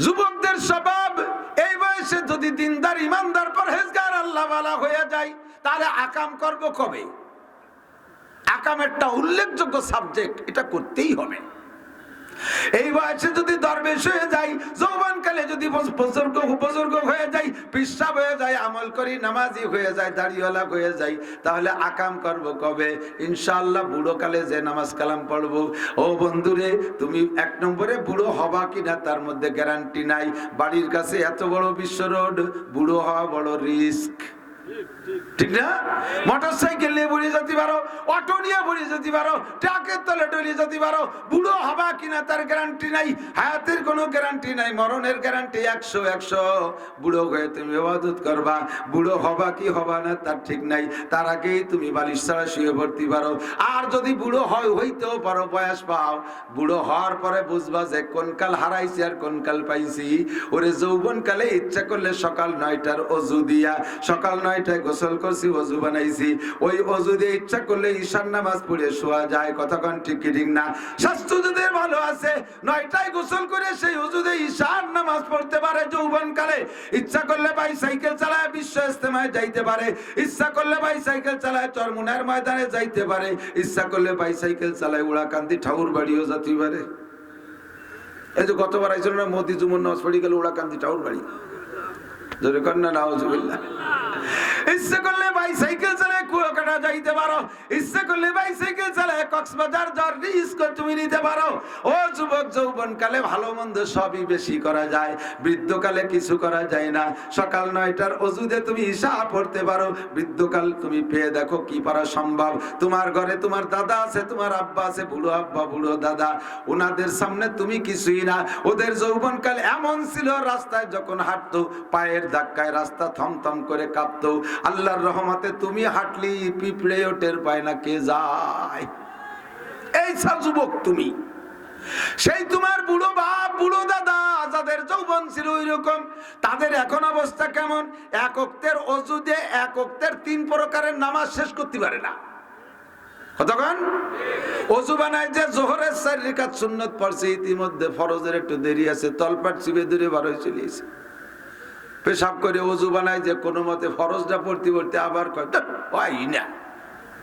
যুবকদের স্বভাব, এই বয়সে যদি দিনদার ইমানদার পরহেজগার আল্লাহওয়ালা হয়ে যায়, তাহলে আকাম করব কবে? আকাম একটা উল্লেখযোগ্য সাবজেক্ট, এটা করতেই হবে। এই বয়সে যদি দরবেশ হয়ে যায়, যৌবনকালে যদি বুজুর্গ হয়ে যায়, পিসাব হয়ে যায়, আমল করি নামাজি হয়ে যায়, দাড়িওয়ালা হয়ে যায়, তাহলে আকাম করব কবে? ইনশাআল্লাহ বুড়ো কালে যে নামাজ কালাম পড়বো। ও বন্ধুরে, তুমি এক নম্বরে বুড়ো হবা কিনা তার মধ্যে গ্যারান্টি নাই। বাড়ির কাছে এত বড় বিশ্ব রোড, বুড়ো হওয়া বড় রিস্ক, ঠিক না? মোটর সাইকেল নিয়ে বুড়িয়ে যেতে পারো, অটো নিয়ে বুড়িয়ে যেতে পারো, ট্রাকের তলে টলিয়ে যেতে পারো, বুড়ো হবা কিনা তার গ্যারান্টি নাই। হায়াতের কোনো গ্যারান্টি নাই, মরণের গ্যারান্টি 100। বুড়ো হয়ে তুমি ইবাদত করবা, বুড়ো হবা কি হবা না তার ঠিক নাই, তার আগেই তুমি বালিশ ছাড়া শুয়ে পড়তে পারো। আর যদি বুড়ো হইতেও পারো, বয়স পাও, বুড়ো হওয়ার পরে বুঝবা যে কোন কাল হারাইছি আর কোন কাল পাইছি। ওরে যৌবন কালে ইচ্ছা করলে সকাল 9টার অজু দিয়া, সকাল 9টায় গোসল করছি, অজু বানাইছি, ওই অজু দিয়ে ইচ্ছা করলে ঈশান নামাজ পড়ে শোয়া যায়। কতক্ষণ ঠিক কি ঠিক না? স্বাস্থ্য যাদের ভালো আছে, 9টায় গোসল করে সেই অজু দিয়ে ঈশান নামাজ পড়তে পারে। যৌবন কালে ইচ্ছা করলে বাইসাইকেল চালায় বিশ্ব ইজতেমায় যাইতে পারে, ইচ্ছা করলে বাইসাইকেল চালায় চরমুনার ময়দানে যাইতে পারে, ইচ্ছা করলে বাইসাইকেল চালায় উড়াকান্দি ঠাকুর বাড়িও যেতে পারে। এই যে গতবার আইছিল না, মোদি জুমন নামাজ পড়ে গেল উড়াকান্দি ঠাকুর বাড়ি, জোরে কন্যা নাউজুবিল্লাহ। ইচ্ছা করলে বাইসাইকেল চালায় কুয়াকাটা যাইতে পারো, ইচ্ছা করলে বাইসাইকেল চালায় কক্সবাজার যার রিস্ক তুমি নিতে পারো। ও যুবক, যৌবন কালে ভালো মন্দ সবই বেশি করা যায়, বৃদ্ধকালে কিছু করা যায় না। সকাল 9টার অজুদে তুমি ঈশা পড়তে পারো, বৃদ্ধকাল তুমি পেয়ে দেখো কি পারা সম্ভব। তোমার ঘরে তোমার দাদা আছে, তোমার আব্বা আছে, বুড়ো আব্বা বুড়ো দাদা, ওনাদের সামনে তুমি কিছুই না। ওদের যৌবনকাল এমন ছিল, রাস্তায় যখন হাঁটতো পায়ের ধাক্কায় রাস্তা থমথম করে কাঁপতো। আল্লাহর রহমতে তুমি হাঁটলি, পিঁপড়েও টের পায় না কে যায়। এই যুবক তুমি, সেই তোমার বুড়ো বাপ বুড়ো দাদা যাদের যৌবন ছিল ওই রকম, তাদের এখন অবস্থা কেমন? এক ওয়াক্তের অজু দিয়ে এক ওয়াক্তের 3 প্রকারের নামাজ শেষ করতে পারে না। কতক্ষণ অজু বানায় যে জোহরের 4 রাকাত সুন্নত পড়ছে, ইতিমধ্যে ফরজের একটু দেরি আছে, তলপাট চিপে দূরে বার হয়ে চলে এসে পেশাব করে অজু বানায় যে কোনো মতে ফরজটা পড়তে পড়তে আবার হয় না,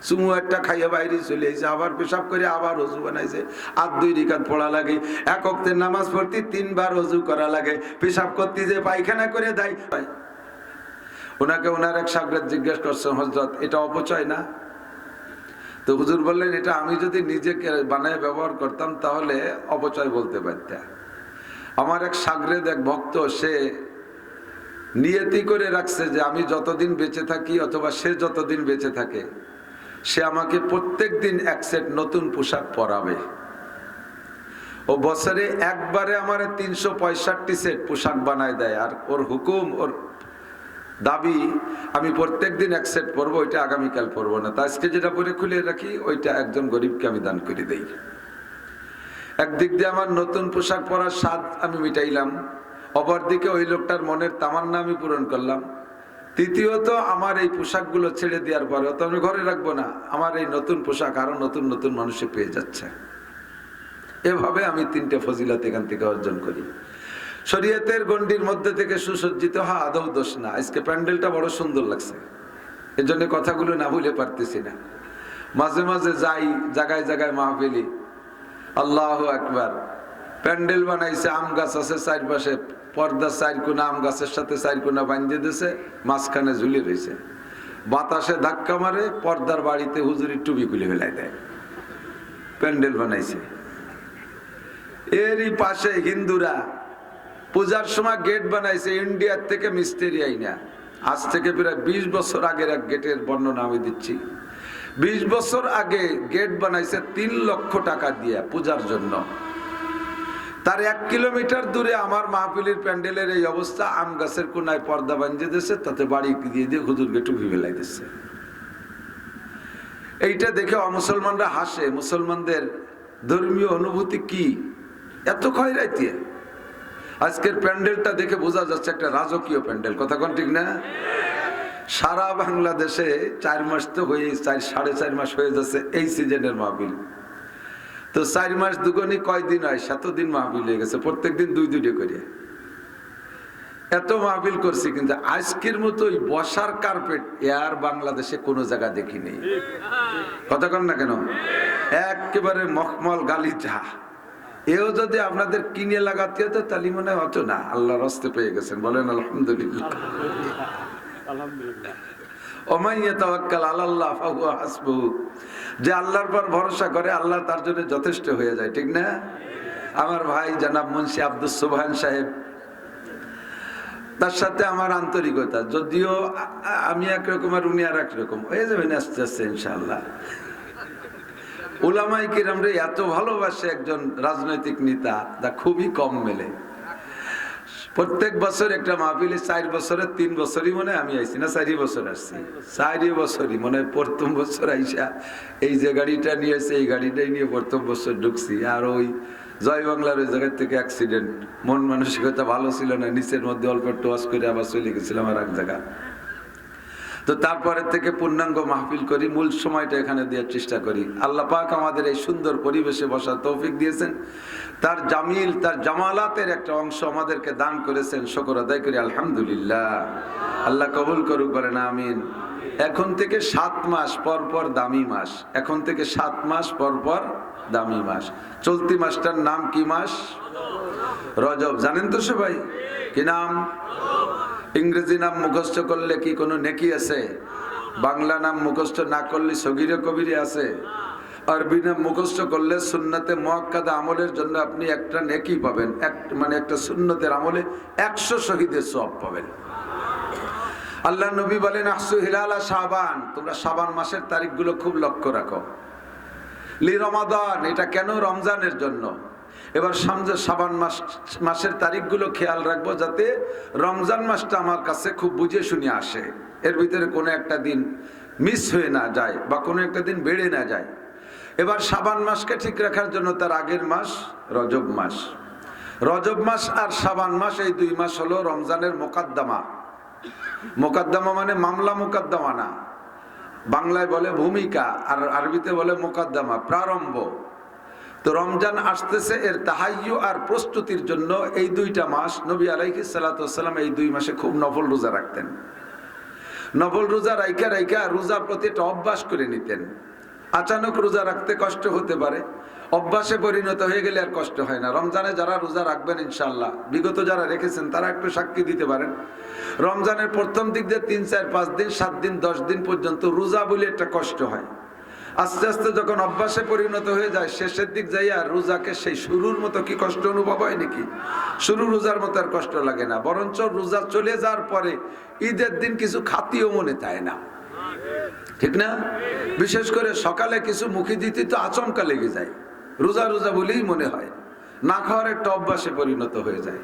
চুমু একটা খাইয়ে বাইরে চলে এসে আবার পেশাব করে আবার অজু বানাইছে। আর 2 রাকাত পড়া লাগে। এক ওয়াক্তের নামাজ পড়তে 3 বার অজু করা লাগে। পেশাব করতে যে পায়খানা করে দেয়। ওনাকে ওনার এক শাগরেদ জিজ্ঞেস করছে, হযরত এটা অপচয় না? তো হুজুর বললেন, এটা আমি যদি নিজেকে বানায় ব্যবহার করতাম তাহলে অপচয় বলতে পারতাম। আমার এক শাগরেদ, এক ভক্ত, সে নিয়তি করে রাখছে যে আমি যতদিন বেঁচে থাকি অথবা সে যতদিন বেঁচে থাকে, সে আমাকে প্রত্যেক দিন 1 সেট নতুন পোশাক পরাবে। ও বছরে একবারে আমার 365 সেট পোশাক বানায় দেয়। আর ওর হুকুম, ওর দাবি, আমি প্রত্যেক দিন 1 সেট পরবো, ওইটা আগামীকাল পরবো না। তা আজকে যেটা পরে খুলে রাখি ওইটা একজন গরিবকে আমি দান করে দেই। একদিক দিয়ে আমার নতুন পোশাক পরার স্বাদ আমি মিটাইলাম, অপরদিকে ওই লোকটার মনের তামান্না আমি পূরণ করলাম। তৃতীয়ত, আমার এই পোশাকগুলো ছেড়ে দেওয়ার পরে তো আমি ঘরে রাখবো না, আমার এই নতুন পোশাক আরো নতুন নতুন মানুষে পেয়ে যাচ্ছে। এভাবে আমি 3টে ফজিলত এখান থেকে অর্জন করি। শরীয়তের গণ্ডির মধ্যে থেকে সুসজ্জিত হওয়া আদৌ দোষ না। আজকে প্যান্ডেলটা বড় সুন্দর লাগছে, এর জন্য কথাগুলো না ভুলে পারতেছি না। মাঝে মাঝে যাই জায়গায় জায়গায় মাহফিলি, আল্লাহু আকবার। প্যান্ডেল বানাইছে, আম গাছ আছে চারপাশে, পর্দা 4 কোনা আম গাছের সাথে 4 কোনা বাঁধিয়ে দিয়েছে, মাঝখানে ঝুলে রয়েছে। বাতাসে ধাক্কা মারে, পর্দার বাড়িতে হুজুরি টুপি খুলে ফেলাই দেয়। প্যান্ডেল বানাইছে। এরই পাশে হিন্দুরা পূজার সময় গেট বানাইছে, ইন্ডিয়ার থেকে মিস্ত্রি আইনা। আজ থেকে প্রায় 20 বছর আগের এক গেটের বর্ণনা আমি দিচ্ছি। 20 বছর আগে গেট বানাইছে 3 লক্ষ টাকা দিয়ে পূজার জন্য। তার 1 কিলোমিটার দূরে আমার মাহফিলের প্যান্ডেলের এই অবস্থা, আম গাছের কোনায় পর্দা বাঁধিয়ে দিয়েছে, তাতে বাড়ি দিয়ে দিয়ে হুজুরকে টুপি ফেলাই দিচ্ছে। এইটা দেখে অমুসলমানরা হাসে। মুসলমানদের ধর্মীয় অনুভূতি কি এত খয়রাইতে? আজকের প্যান্ডেলটা দেখে বোঝা যাচ্ছে একটা রাজকীয় প্যান্ডেল। কথা কোন ঠিক না? সারা বাংলাদেশে 4 মাস তো হয়ে, 4.5 মাস হয়ে যাচ্ছে এই সিজনের মাহফিল। তো 4 মাস দুগুণে কয়দিন হয়? 7 দিন মাহফিল হয়ে গেছে, প্রত্যেক দিন 2-2 করে। এত মাহফিল করছি, কিন্তু আজকের মতো ওই বসার কার্পেট আর বাংলাদেশে কোনো জায়গা দেখিনি। কথা কন না কেন? একেবারে মখমল গালিচা। এও যদি আপনাদের কিনে লাগাতে হতো তাহলে মনে হতো না। আল্লাহর রাস্তে পেয়ে গেছেন, বলেন আলহামদুলিল্লাহ। যে আল্লাহর পর ভরসা করে আল্লাহ তার জন্য যথেষ্ট হয়ে যায়, ঠিক না? আমার ভাই জনাব মুন্সি আব্দুস সুবহান সাহেব, তার সাথে আমার আন্তরিকতা, যদিও আমি একরকম আর উনি আর একরকম, হয়ে যাবেন আস্তে আস্তে ইনশাআল্লাহ। উলামায়ে কিরামরে এত ভালোবাসে একজন রাজনৈতিক নেতা, যা খুবই কম মেলে। প্রত্যেক বছর একটা মাহফিলে 4 বছরে 3 বছরই মনে আমি আইছি না, 4 বছর আসছি, 4 বছরই মনে হয়। প্রথম বছর আইসা এই যে গাড়িটা নিয়ে এসে এই গাড়িটাই নিয়ে প্রথম বছর ঢুকছি। আর ওই জয় বাংলার ওই জায়গার থেকে অ্যাক্সিডেন্ট, মন মানসিকতা ভালো ছিল না, নিচের মধ্যে অল্প একটু ওয়াজ করে আবার চলে গেছিলাম আর এক জায়গা। তো তারপরে থেকে পূর্ণাঙ্গ মাহফিল করি, মূল সময়টা এখানে দেওয়ার চেষ্টা করি। আল্লাহ পাক আমাদের এই সুন্দর পরিবেশে বসার তৌফিক দিয়েছেন, তার জামিল তার জামালাতের একটা অংশ আমাদেরকে দান করেছেন, শুকর আদায় করি আলহামদুলিল্লাহ। আল্লাহ কবুল করুক, বলেন আমিন। এখন থেকে 7 মাস পর পর দামি মাস, এখন থেকে 7 মাস পর পর দামি মাস। চলতি মাসটার নাম কি মাস? রজব। জানেন তো সবাই কি নাম? ইংরেজি নাম মুখস্থ করলে কি কোনো নেকি আছে? বাংলা নাম মুখস্থ না করলে সগীরে কবিরে আছে? আরবি নাম মুখস্থ করলে সুন্নতে মুআক্কাদা আমলের জন্য আপনি একটা নেকি পাবেন, মানে একটা সুন্নতের আমলে 100 শহীদের সওয়াব পাবেন। আল্লাহ নবী বলেন আহসু হিলালা শাবান, তোমরা শাবান মাসের তারিখগুলো খুব লক্ষ্য রাখো। লি রমাদান, এটা কেন? রমজানের জন্য। এবার শাবান মাসের তারিখগুলো খেয়াল রাখবো, যাতে রমজান মাসটা আমার কাছে খুব বুঝে শুনে আসে, এর ভিতরে কোনো একটা দিন মিস হয়ে না যায় বা কোনো একটা দিন বেড়ে না যায়। এবার শাবান মাসকে ঠিক রাখার জন্য তার আগের মাস রজব মাস। রজব মাস আর শাবান মাস, এই 2 মাস হলো রমজানের মোকাদ্দমা। মোকাদ্দমা মানে মামলা মোকাদ্দমা না, বাংলায় বলে ভূমিকা আর আরবিতে বলে মোকাদ্দমা, প্রারম্ভ। তো রমজান আসতেছে, এর তাহাইয়ু আর প্রস্তুতির জন্য এই 2টা মাস নবী আলাইহিস সালাতু ওয়াস সালাম এই 2 মাসে খুব নফল রোজা রাখতেন। নফল রোজা রাইখা রোজার প্রতি একটা অভ্যাস করে নিতেন। আচানক রোজা রাখতে কষ্ট হতে পারে, অভ্যাসে পরিণত হয়ে গেলে আর কষ্ট হয় না। রমজানে যারা রোজা রাখবেন ইনশাআল্লাহ, বিগত যারা রেখেছেন তারা একটু সাক্ষী দিতে পারেন, রমজানের প্রথম দিক দিয়ে 3, 4, 5 দিন, 7 দিন, 10 দিন পর্যন্ত রোজা বলে একটা কষ্ট হয়। আস্তে আস্তে যখন অভ্যাসে পরিণত হয়ে যায়, শেষের দিক যাই আর রোজাকে সেই শুরুর মতো কি কষ্ট অনুভব হয় নাকি? শুরু রোজার মতো আর কষ্ট লাগে না, বরঞ্চ রোজা চলে যাওয়ার পরে ঈদের দিন কিছু খাতিও মনে চায় না, ঠিক না? বিশেষ করে সকালে কিছু মুখে দিতে তো আচমকা লেগে যায়, রোজা রোজা বলেই মনে হয়, না খাওয়ার একটা অভ্যাসে পরিণত হয়ে যায়।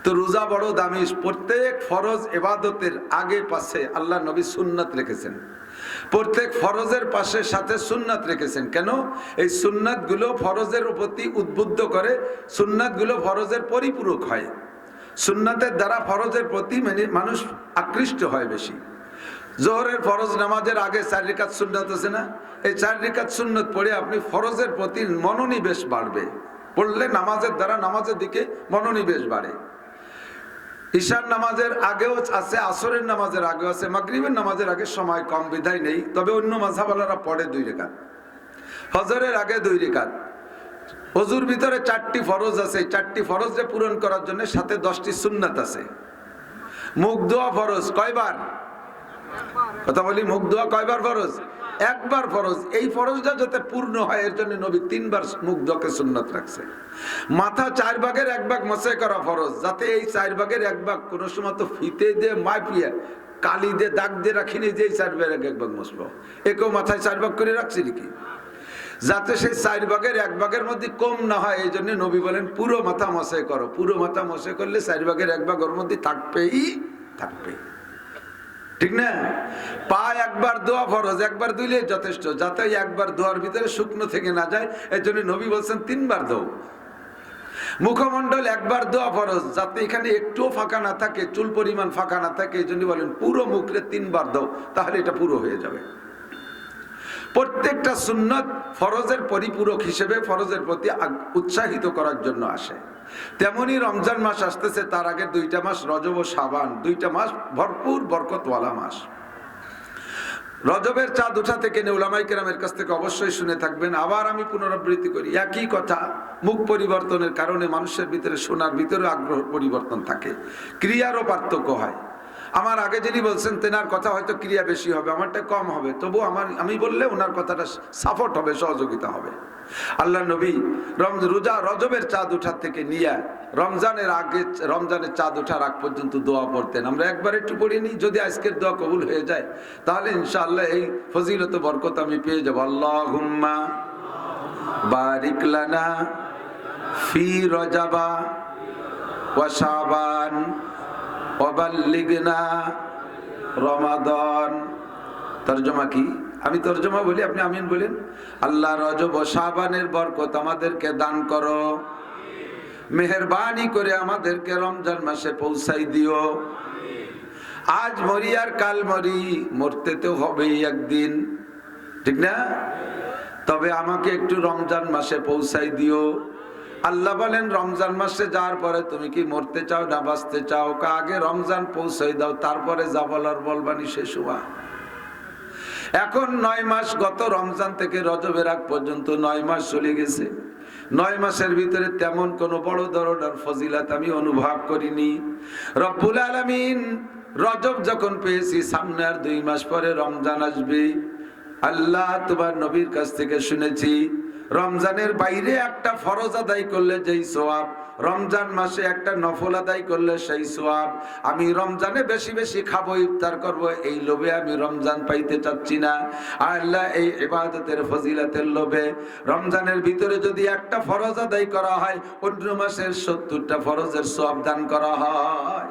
তো রোজা বড় দামি। প্রত্যেক ফরজ ইবাদতের আগে পাশে আল্লাহ নবী সুন্নাত রেখেছেন, প্রত্যেক ফরজের পাশে সাথে সুন্নাত রেখেছেন। কেন? এই সুন্নাত গুলো ফরজের প্রতি উদ্বুদ্ধ করে, সুন্নাত গুলো ফরজের পরিপূরক হয়। সুন্নাতের দ্বারা ফরজের প্রতি মানুষ আকৃষ্ট হয় বেশি। জোহরের ফরজ নামাজের আগে 4 রাকাত সুন্নাত আছে না? এই 4 রাকাত সুন্নাত পড়ে আপনি ফরজের প্রতি মনোনিবেশ বাড়বে, পড়লে নামাজের দ্বারা নামাজের দিকে মনোনিবেশ বাড়ে। ঈশার নামাজের আগেও আছে, আসরের নামাজের আগেও আছে, মাগরিবের নামাজের আগে সময় কম বিধায় নেই, তবে অন্য মাযহাবওয়ালারা পড়ে 2 রাকাত। ফজরের আগে 2 রাকাত। ওযুর ভিতরে 4টি ফরজ আছে, 4টি ফরজকে পূরণ করার জন্য সাথে 10টি সুন্নাত আছে। মুখ ধোয়া ফরজ কয়বার? কথা বলি, মুখ ধোয়া কয়বার ফরজ? 1 বার ফরজ। এই ফরজটা যাতে পূর্ণ হয় এর জন্য নবী 3 বার মুখ ধোয়াকে সুন্নাত রাখছে। মাথা 4 ভাগের 1 ভাগ মাসাই করা ফরজ, যাতে এই 4 ভাগের 1 ভাগ কোন সময় তো ফিতে দিয়ে মাপিয়ে কালি দিয়ে দাগ দিয়ে রাখিনি যে 4 ভাগের 1 ভাগ মসবো, একেও মাথায় 4 ভাগ করে রাখছি নাকি, যাতে সেই 4 ভাগের 1 ভাগের মধ্যে কম না হয়। এই জন্য নবী বলেন পুরো মাথা মশাই করো। পুরো মাথা মশাই করলে 4 ভাগের 1 ভাগ ওর মধ্যে থাকবেই থাকবে, ঠিক না? পা 1 বার ধোয়া ফরজ, 1 বার ধুইলে যথেষ্ট, যাতে 1 বার ধোয়ার ভিতরে শুকনো থেকে না যায়। এর জন্য নবী বলছেন 3 বার ধো। মুখমণ্ডল 1 বার ধোয়া ফরজ, যাতে এখানে একটুও ফাঁকা না থাকে, চুল পরিমাণ ফাঁকা না থাকে। এই জন্য বলেন পুরো মুখে 3 বার দাও, তাহলে এটা পুরো হয়ে যাবে। প্রত্যেকটা সুন্নাত ফরজের পরিপূরক হিসেবে ফরজের প্রতি উৎসাহিত করার জন্য আসে। তেমনি রমজান মাস আসতেছে, তার আগে 2টা মাস রজব ও শাবান, 2টা মাস ভরপুর বরকতওয়ালা মাস। রজবের চাঁদ ওঠা থেকে উলামায়ে কেরামের কাছ থেকে অবশ্যই শুনে থাকবেন। আবার আমি পুনরাবৃত্তি করি, একই কথা। মুখ পরিবর্তনের কারণে মানুষের ভিতরে শোনার ভিতরে আগ্রহ পরিবর্তন থাকে, ক্রিয়ারও পার্থক্য হয়। আমার আগে যিনি বলছেন তেনার কথা হয়তো ক্রিয়া বেশি হবে, আমারটা কম হবে, তবু আমি বললে ওনার কথাটা সাপোর্ট হবে, সহযোগিতা হবে। আল্লাহ নবী রজবের চাঁদ ওঠার থেকে নিয়ে রমজানের আগে, রমজানের চাঁদ ওঠার আগ পর্যন্ত দোয়া পড়তেন। আমরা একবার একটু পড়ে নিই, যদি আজকের দোয়া কবুল হয়ে যায় তাহলে ইনশাআল্লাহ এই ফজিলত বরকত আমি পেয়ে যাবো। আল্লাহুম্মা বারিক লানা ফি রজাবা ওয়া শাবান ওয়া বাল্লিগনা রমাদান। তরজমা কি? আমি তরজমা বলি, আপনি আমিন বলেন। আল্লাহ রজব ও শাবানের বরকত আমাদেরকে দান করো, মেহেরবানি করে আমাদেরকে রমজান মাসে পৌঁছাই দিও। আজ মরি আর কাল মরি, মরতে তো হবেই একদিন, ঠিক না? তবে আমাকে একটু রমজান মাসে পৌঁছাই দিও। আল্লাহ বলেন রমজান মাসে যাওয়ার পরে তুমি কি মরতে চাও না বাঁচতে চাও? আগে রমজান পৌঁছাই দাও, তারপরে যা বলার বলবানি শেষ হওয়া। এখন 9 মাস, গত রমজান থেকে রজবের আগ পর্যন্ত 9 মাস চলে গেছে। 9 মাসের ভিতরে তেমন কোনো বড় ধরনের ফজিলত আমি অনুভব করিনি। রব্বুল আলামিন রজব যখন পেয়েছি, সামনে আর 2 মাস পরে রমজান আসবে। আল্লাহ তোমার নবীর কাছ থেকে শুনেছি রমজানের বাইরে একটা ফরজ আদায় করলে যেই সওয়াব, রমজান মাসে একটা নফল আদায় করলে সেই সওয়াব। আমি রমজানে বেশি বেশি খাবো, ইফতার করব, এই লোভে আমি রমজান পাইতে চাচ্ছি না। আল্লাহ এই ইবাদতের ফজিলতের লোভে রমজানের ভিতরে যদি একটা ফরজ আদায় করা হয়, অন্য মাসের 70টা ফরজের সওয়াব দান করা হয়।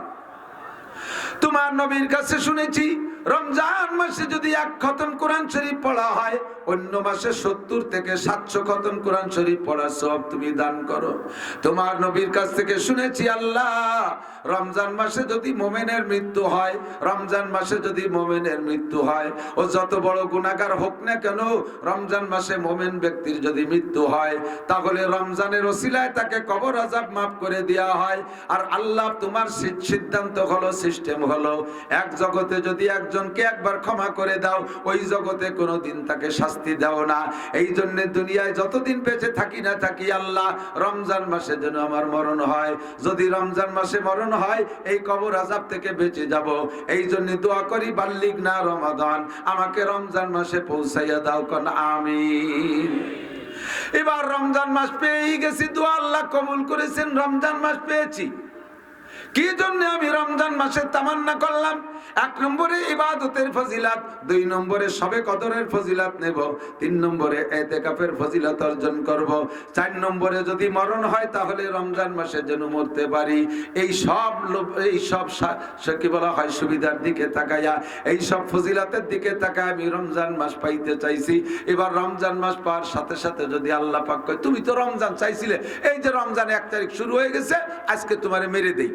তোমার নবীর কাছে শুনেছি রমজান মাসে যদি 1 খতম কোরআন শরীফ পড়া হয়, অন্য মাসে 70 থেকে 700 খতম কোরআন শরীফ পড়ার সওয়াব তুমি দান করো। তোমার নবীর কাছ থেকে শুনেছি আল্লাহ রমজান মাসে যদি মুমিনের মৃত্যু হয়, রমজান মাসে যদি মুমিনের মৃত্যু হয়, ও যত বড় গুনাহগার হোক না কেন, রমজান মাসে মুমিন ব্যক্তির যদি মৃত্যু হয়, তাহলে রমজানের ওসিলায় তাকে কবর আযাব মাফ করে দেওয়া হয়। আর আল্লাহ তোমার সিদ্ধান্ত হলো, সিস্টেম হলো, এক জগতে যদি একজনকে একবার ক্ষমা করে দাও, ওই জগতে কোনোদিন তাকে শাস্তি দাও না। এই জন্য দুনিয়ায় যতদিন বেঁচে থাকি না থাকি, আল্লাহ রমজান মাসে যেন আমার মরণ হয়। যদি রমজান মাসে মরণ হয়, এই কবর আযাব থেকে বেঁচে যাব। এই জন্য দোয়া করি বাল্লিগ না রমাদান, আমাকে রমজান মাসে পৌঁছাইয়া দাও, কোন আমিন। এবার রমজান মাস পেয়ে গেছি, দোয়া আল্লাহ কবুল করেছেন, রমজান মাস পেয়েছি। কি জন্য আমি রমজান মাসে তামান্না করলাম? 1 নম্বরে ইবাদতের ফজিলত, 2 নম্বরে শবে কদরের ফজিলত নেব, 3 নম্বরে ইতিকাফের ফজিলত অর্জন করব, 4 নম্বরে যদি মরণ হয় তাহলে রমজান মাসে যেন মরতে পারি। এই সব কি বলা হয়, সুবিধার দিকে তাকায়া, এই সব ফজিলতের দিকে তাকায় আমি রমজান মাস পাইতে চাইছি। এবার রমজান মাস পাওয়ার সাথে সাথে যদি আল্লাহ পাক কয় তুমি তো রমজান চাইছিলে, এই যে রমজান 1 তারিখ শুরু হয়ে গেছে, আজকে তোমারে মেরে দেই,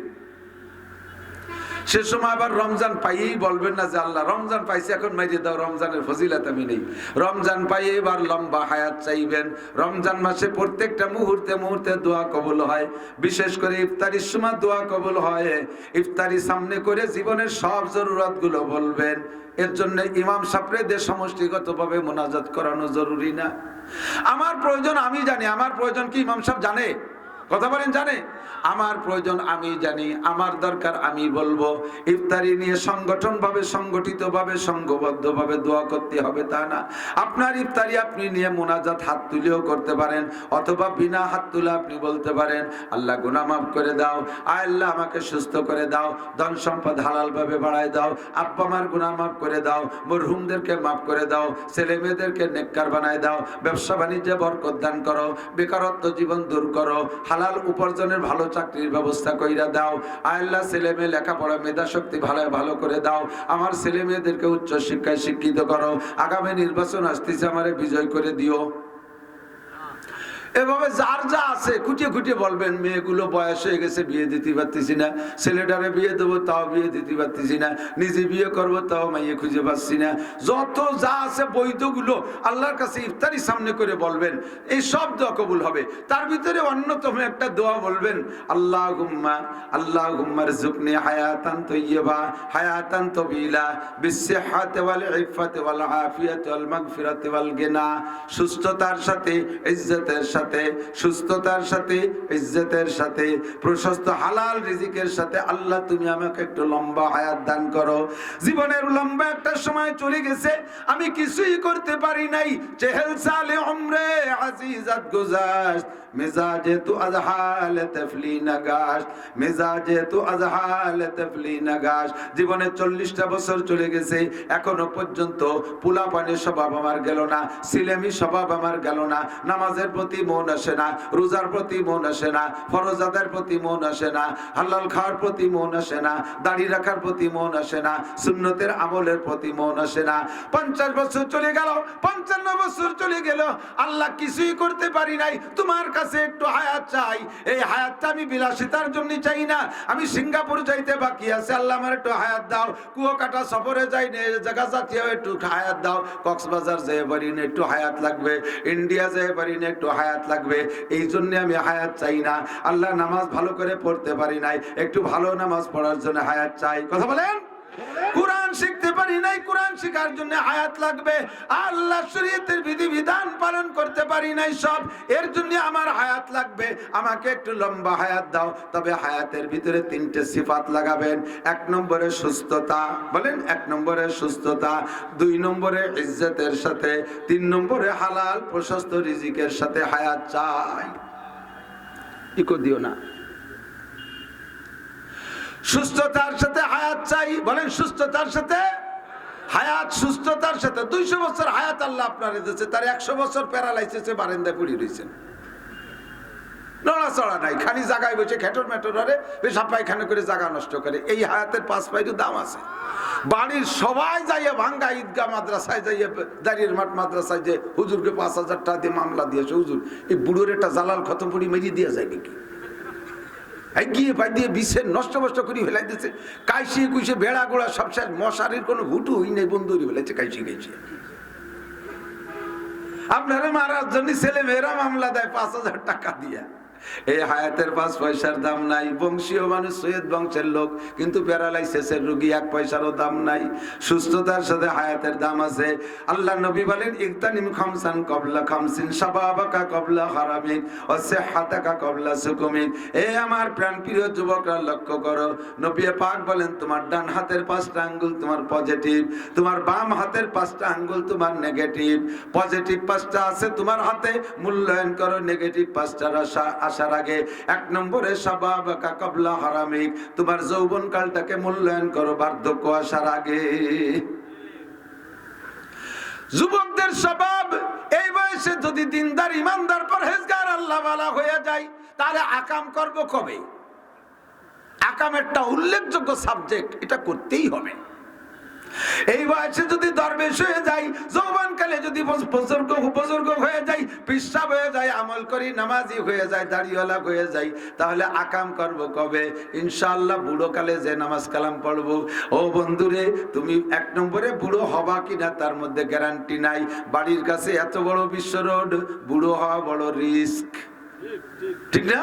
সে সময় আবার রমজান পাইয়েই বলবেন না যে আল্লাহ রমজান পাইছি এখন মেরে দাও, রমজানের ফজিলত আমি নেই। রমজান পাইয়ে এবার লম্বা হায়াত চাইবেন। রমজান মাসে প্রত্যেকটা মুহূর্তে মুহূর্তে দোয়া কবুল হয়, বিশেষ করে ইফতারির সময় দোয়া কবুল হয়। ইফতারি সামনে করে জীবনের সব জরুরত গুলো বলবেন। এর জন্য ইমাম সাহেবদের সমষ্টিগতভাবে মোনাজাত করানো জরুরি না? আমার প্রয়োজন আমি জানি, আমার প্রয়োজন কি ইমাম সাহেব জানে? কথা বলেন, জানে? আমার প্রয়োজন আমি জানি, আমার দরকার আমি বলবো। ইফতারি নিয়ে সংগঠনভাবে, সংগঠিতভাবে, সংঘবদ্ধভাবে দোয়া করতে হবে তা না। আপনার ইফতারি আপনি নিয়ে মোনাজাত হাত তুলেও করতে পারেন, অথবা বিনা হাত তুলে আপনি বলতে পারেন আল্লাহ গুনাহ মাফ করে দাও, আল্লাহ আমাকে সুস্থ করে দাও, ধন সম্পদ হালাল ভাবে বাড়ায় দাও, আব্বা মার গুনাহ মাফ করে দাও, মরহুমদেরকে মাফ করে দাও, ছেলে মেয়েদেরকে নেককার বানায় দাও, ব্যবসা বাণিজ্যে বরকত দান করো, বেকারত্ব জীবন দূর করো, হালাল উপার্জনের ভালো চাকরির ব্যবস্থা কইরা দাও। আল্লাহ ছেলে মেয়ে লেখাপড়া মেধা শক্তি ভালো করে দাও, আমার ছেলে মেয়েদেরকে উচ্চ শিক্ষায় শিক্ষিত করো, আগামী নির্বাচন আসতেছে আমারে বিজয় করে দিও। এভাবে যার যা আছে খুঁটিয়ে খুঁটিয়ে বলবেন, মেয়েগুলো বয়স হয়ে গেছে, বিয়ে দিতে পারতেছি না, ছেলেটারে বিয়ে দেবো তাও বিয়ে দিতে পারতেছি না, নিজে বিয়ে করবো তাও মাইয়ে খুঁজে পাচ্ছি না, যত যা আছে বৈধগুলো আল্লাহর কাছে ইফতারি সামনে করে বলবেন, এই সব দোয়া কবুল হবে। তার ভিতরে অন্যতম একটা দোয়া বলবেন, আল্লাহুম্মা আল্লাহুম্মা রযুকনি হায়াতান তাইয়্যিবা হায়াতান তাবিলা বিসসিহহাতি ওয়াল ইফাতি ওয়াল আফিয়াতি ওয়াল মাগফিরাতি ওয়াল গিনা। সুস্থতার সাথে ইজ্জতের সাথে, সুস্থতার সাথে ইজ্জতের সাথে, প্রশস্ত হালাল রিজিকের সাথে আল্লাহ তুমি আমাকে একটু লম্বা হায়াত দান করো। জীবনের লম্বা একটা সময় চলে গেছে, আমি কিছুই করতে পারি নাই, চেহেল সালে উমরে আজিজাত গুজাশত, মেজাজে তু আজহাল তফলি নগাশ, মেজাজে তু আজহাল তফলি নগাশ। জীবনে 40টা বছর চলে গেছে, এখনো পর্যন্ত পোলাপানের স্বভাব আমার গেল না, সিলেমি স্বভাব আমার গেল না, নামাজের প্রতি মন আসে না, রোজার প্রতি মন আসে না, ফরজ আদায়ের প্রতি মন আসে না, হালাল খাওয়ার প্রতি মন আসে না, দাড়ি রাখার প্রতি মন আসে না, সুন্নতের আমলের প্রতি মন আসে না। 50 বছর চলে গেল, 55 বছর চলে গেল, আল্লাহ কিছুই করতে পারি নাই, তোমার কাছে একটু হায়াত চাই। এই হায়াতটা আমি বিলাসিতার জন্য চাই না, আমি সিঙ্গাপুর যাইতে বাকি আছে, আল্লাহ আমার একটু হায়াত দাও। কুয়াকাটা সফরে যাই না, জায়গা জাতীয় একটু হায়াত দাও। কক্সবাজার যেতে পারি না, একটু হায়াত লাগবে। ইন্ডিয়া যেতে পারি না, একটু হায়াত লাগবে। এই জন্য আমি হায়াত চাই না। আল্লাহ নামাজ ভালো করে পড়তে পারি নাই, একটু ভালো নামাজ পড়ার জন্য হায়াত চাই। কথা বলেন। কোরআন শিখতে পারি নাই, কোরআন শেখার জন্য হায়াত লাগবে। আল্লাহ শরীয়তের বিধিবিধান পালন করতে পারি নাই, সব এর জন্য আমার হায়াত লাগবে। আমাকে একটু লম্বা হায়াত দাও। তবে হায়াতের ভিতরে 3টে সিফাত লাগাবেন। 1 নম্বরে সুস্থতা, বলেন 1 নম্বরে সুস্থতা, 2 নম্বরে ইজ্জতের সাথে, 3 নম্বরে হালাল প্রশস্ত রিজিকের সাথে হায়াত চাই। ইকো দিও না। সুস্থতার সাথে হায়াত চাই, বলেন সুস্থতার সাথে হায়াত। সুস্থতার সাথে 200 বছর হায়াত আল্লাহ আপনার দিয়েছে, তার 100 বছর প্যারালাইসিসে বারান্দায় পড়ে রয়েছেন, নড়াচড়া নাই, খালি জায়গায় বসে খেটর মেটর হরে পেশাব পায়খানা করে জায়গা নষ্ট করে। এই হায়াতের 5 পয়সা দাম আছে। বাড়ির সবাই যাইয়ে ভাঙ্গা ঈদগাহ মাদ্রাসায় যাইয়ে, দাঁড়িয়ে মাঠ মাদ্রাসায় যে হুজুরকে 5000 টাকা দিয়ে মামলা দিয়েছে, হুজুর এই বুড়োর একটা জালাল খতমপুরি মেরিয়ে দিয়ে যায় নাকি, গিয়ে ভাই দিয়ে বিষে নষ্ট নষ্ট করে ফেলাই দিচ্ছে। কাইসি কুইসে বেড়া গোড়া সব শেষ, মশারির কোনো হুটু হই নাই, বন্ধু ফেলেছে কাইসি কাইসি। আপনারা মারার জন্য ছেলে মেয়েরা মামলা দেয় 5000 টাকা দিয়া। এই হায়াতের 5 পয়সার দাম নাই। বংশীয় মানুষ, সৈয়দ বংশের লোক, কিন্তু প্যারালাইসিসের রোগী 1 পয়সারও দাম নাই। সুস্থতার সাথে হায়াতের দাম আছে। আল্লাহ নবী বলেন, ইগতানিম খামসান কবলা খামসিন, শাবাবাকা কবলা হারামিক ওয়া সিহহাতাকা কবলা সুকুমিক। এই আমার প্রাণপ্রিয় যুবকরা লক্ষ্য করো, নবী পাক বলেন, তোমার ডান হাতের 5টা আঙ্গুল তোমার পজিটিভ, তোমার বাম হাতের 5টা আঙ্গুল তোমার নেগেটিভ। পজিটিভ 5টা আছে তোমার হাতে, মূল্যায়ন করো। নেগেটিভ 5টার আসার আগে 1 নম্বরে শাবাবাকা কবলা হারামিক, তোমার যৌবন কালটাকে মূল্যায়ন করো বার্ধক্য আসার আগে। যুবকদের স্বভাব, এই বয়সে যদি দিনদার ইমানদার পরহেজগার আল্লাহ ওয়ালা হয়ে যায়, তাহলে আকাম করব কবে? আকাম একটা উল্লেখযোগ্য সাবজেক্ট, এটা করতেই হবে। এই বয়সে যদি দরবেশ হয়ে যাই, যৌবনকালে যদি বুজুর্গ হয়ে যাই, পেশাব হয়ে যায়, আমল করি, নামাজি হয়ে যায়, দাড়িওয়ালা হয়ে যাই, তাহলে আকাম করব কবে? ইনশাআল্লাহ বুড়ো কালে যে নামাজ কালাম পড়বো। ও বন্ধুরে, তুমি 1 নম্বরে বুড়ো হবা কিনা তার মধ্যে গ্যারান্টি নাই। বাড়ির কাছে এত বড় বিশ্ব রোড, বুড়ো হওয়া বড় রিস্ক, ঠিক না?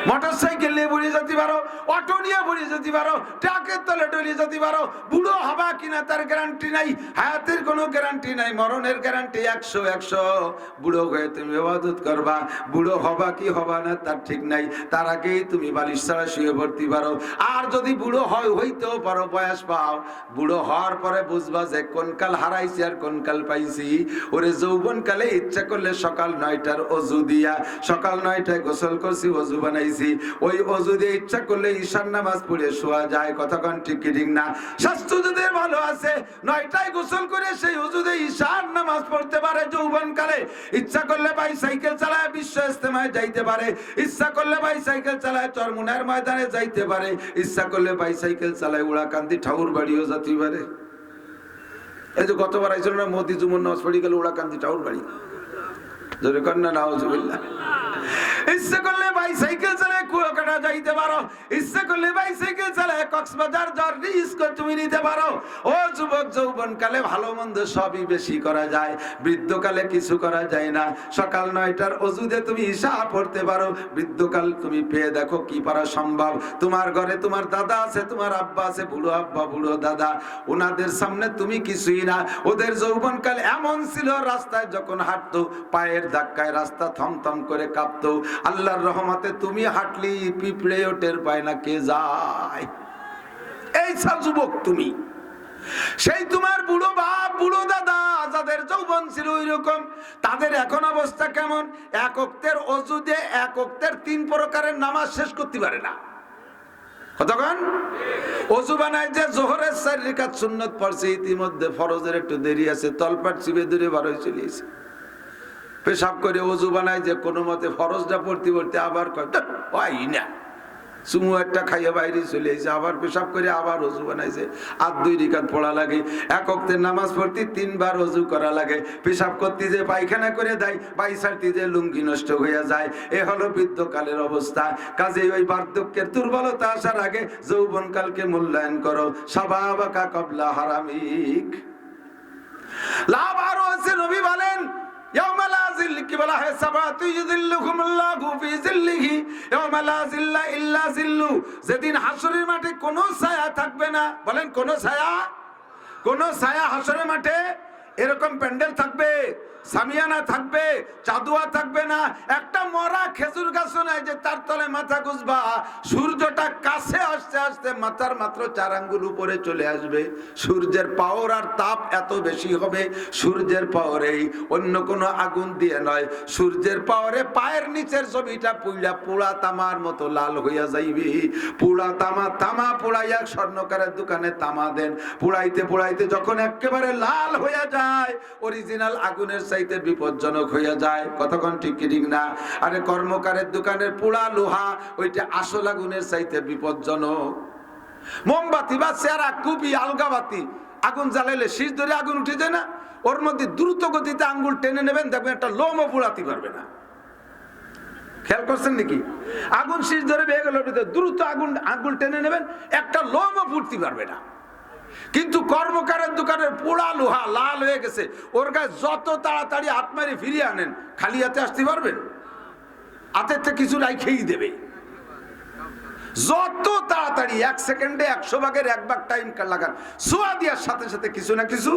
মোটর সাইকেল নিয়ে বুড়িয়ে যেতে পারো, অটো নিয়ে বুড়িয়ে যেতে পারো, ট্রাকের তলে ডলিয়ে যেতে পারো, বুড়ো হবা কিনা তার গ্যারান্টি নাই। হায়াতের কোনো গ্যারান্টি নাই, মরণের গ্যারান্টি 100। বুড়ো হয়ে তুমি ইবাদত করবা, বুড়ো হবা কি হবা না তার ঠিক নাই, তার আগেই তুমি বালিশ ছাড়া শুয়ে পড়তে পারো। আর যদি বুড়ো হইতেও পারো, বয়স পাও, বুড়ো হওয়ার পরে বুঝবা যে কোন কাল হারাইছি আর কোন কাল পাইছি। ওরে যৌবন কালে ইচ্ছা করলে সকাল 9টার অজু দিয়া, সকাল 9টায় গোসল করছি, ওযু বানাইছি, ওই ওযু দিয়ে ইচ্ছা করলে ঈশার নামাজ পড়ে শোয়া যায়। কতক্ষণ ঠিক কি ঠিক না? স্বাস্থ্য যদি ভালো আছে, 9টায় গোসল করে সেই ওযু দিয়ে ঈশার নামাজ পড়তে পারে। যৌবনকালে ইচ্ছা করলে বাইসাইকেল চালায় বিশ্ব ইজতেমায় যাইতে পারে, ইচ্ছা করলে বাইসাইকেল চালায় চরমুনার ময়দানে যাইতে পারে, ইচ্ছা করলে বাইসাইকেল চালায় উড়াকান্দি ঠাকুর বাড়িও যেতে পারে। এই যে গতবার আইছিল না, মোদি জুমুর নামাজ পড়ে গেল উড়াকান্দি ঠাকুর বাড়ি, জোরে কন্যা নাউজুবিল্লাহ। ইচ্ছে করলে বাইসাইকেল চালায় কুয়াকাটা যাইতে পারো, ইচ্ছে করলে বাইসাইকেল চালায় কক্সবাজার যাওয়ার রিস্ক তুমি নিতে পারো। ও যুবক, যৌবনকালে ভালো মন্দ সবই বেশি করা যায়, বৃদ্ধকালে কিছু করা যায় না। সকাল 9টার ওযুতে তুমি ঈশা পড়তে পারো, বৃদ্ধকাল তুমি পেয়ে দেখো কি পারা সম্ভব। তোমার ঘরে তোমার দাদা আছে, তোমার আব্বা আছে, বুড়ো আব্বা বুড়ো দাদা, ওনাদের সামনে তুমি কিছুই না। ওদের যৌবনকাল এমন ছিল, রাস্তায় যখন হাঁটতো পায়ের ধাক্কায় রাস্তা থমথম করে কাঁপতো। আল্লাহর রহমতে তুমি হাঁটলি পিঁপড়েও টের পায় না কে যায়। এই যুবক তুমি, সেই তোমার বুড়ো বাপ বুড়ো দাদা যাদের যৌবন ছিল ওই রকম, তাদের এখন অবস্থা কেমন? এক ওয়াক্তের ওযু দিয়ে এক ওয়াক্তের 3 প্রকারের নামাজ শেষ করতে পারে না। কতক্ষণ ওযু বানায় যে যোহরের 4 রাকাত সুন্নত পড়ছে, ইতিমধ্যে ফরজের একটু দেরি আছে, তলপাট চিপে ধরে বার হয়ে চলে এসে পেশাব করে ওযু বানায় যে কোনো মতে ফরজটা পড়তে পড়তে আবার কয় না, চুমু একটা খাইয়ে বাইরে চলে এসে আবার পেশাব করে আবার ওযু বানাইছে। আর 2 রাকাত পড়া লাগে। এক ওয়াক্তের নামাজ পড়তে 3 বার ওযু করা লাগে। পেশাব করতে যে পায়খানা করে দেয়, বাইসারতে যে লুঙ্গি নষ্ট হয়ে যায়। এ হলো বৃদ্ধকালের অবস্থা। কাজেই ওই বার্ধক্যের দুর্বলতা আসার আগে যৌবনকালকে মূল্যায়ন করো। শাবাবাকা ক্বাবলা হারামিক। লাভ আরো আছে, নবী বলেন ইয়াউমা লা যিল্লা, কি বলা হয়, সাবাতু ইযিল্লুহুমুল্লাহু ফি যিল্লিহি ইয়াউমা লা যিল্লা ইল্লা যিল্লু। যেদিন হাসরের মাঠে কোনো ছায়া থাকবে না। বলেন কোন ছায়া? কোন ছায়া হাসরের মাঠে এরকম প্যান্ডেল থাকবে, সামিয়ানা থাকবে, চাদুয়া থাকবে না। একটা মরা খেজুর গাছও নাই যে তার তলে মাথা গুজবা। সূর্যটা কাছে আসতে আসতে মাথার মাত্র 4 আঙ্গুল উপরে চলে আসবে। সূর্যের পাওয়ার আর তাপ এত বেশি হবে, সূর্যের পাওয়ারেই, অন্য কোনো আগুন দিয়ে নয়। সূর্যের পাওয়ারে পায়ের নিচের ছবিটা পুইলা পোড়া তামার মতো লাল হইয়া যাইবে। পোড়া তামা, তামা পোড়াইয়া স্বর্ণকারের দোকানে তামা দেন, পোড়াইতে পোড়াইতে যখন একেবারে লাল হইয়া যায়, অরিজিনাল আগুনের চাইতে বিপজ্জনক হইয়া যায়। কতক্ষণ ঠিক কি ঠিক না? আরে কর্মকারের দোকানের পোড়া লোহা ওইটা আসল আগুনের চাইতে বিপজ্জনক। মোমবাতি বা চেরা কুপি আলগাবাতি আগুন জ্বালাইলে শীষ ধরে আগুন উঠে যায় না? ওর মধ্যে দ্রুত গতিতে আঙ্গুল টেনে নেবেন, দেখবেন একটা লোমও পোড়াতে পারবে না। খেয়াল করছেন নাকি? আগুন শীষ ধরে বেয়ে গেল, দ্রুত আঙ্গুল টেনে নেবেন, একটা লোমও ফুটতে পারবে না। কিন্তু কর্মকারের দোকানের পোড়া লোহা লাল হয়ে গেছে, ওর গায়ে যত তাড়াতাড়ি হাত মারি ফিরিয়ে আনেন, খালি হাতে আসতে পারবেন? হাতের থেকে কিছু রাইখেই দেবে। যত তাড়াতাড়ি 1 সেকেন্ডে 100 ভাগের 1 ভাগ টাইম লাগান, সোয়া দেওয়ার সাথে সাথে কিছু না কিছু।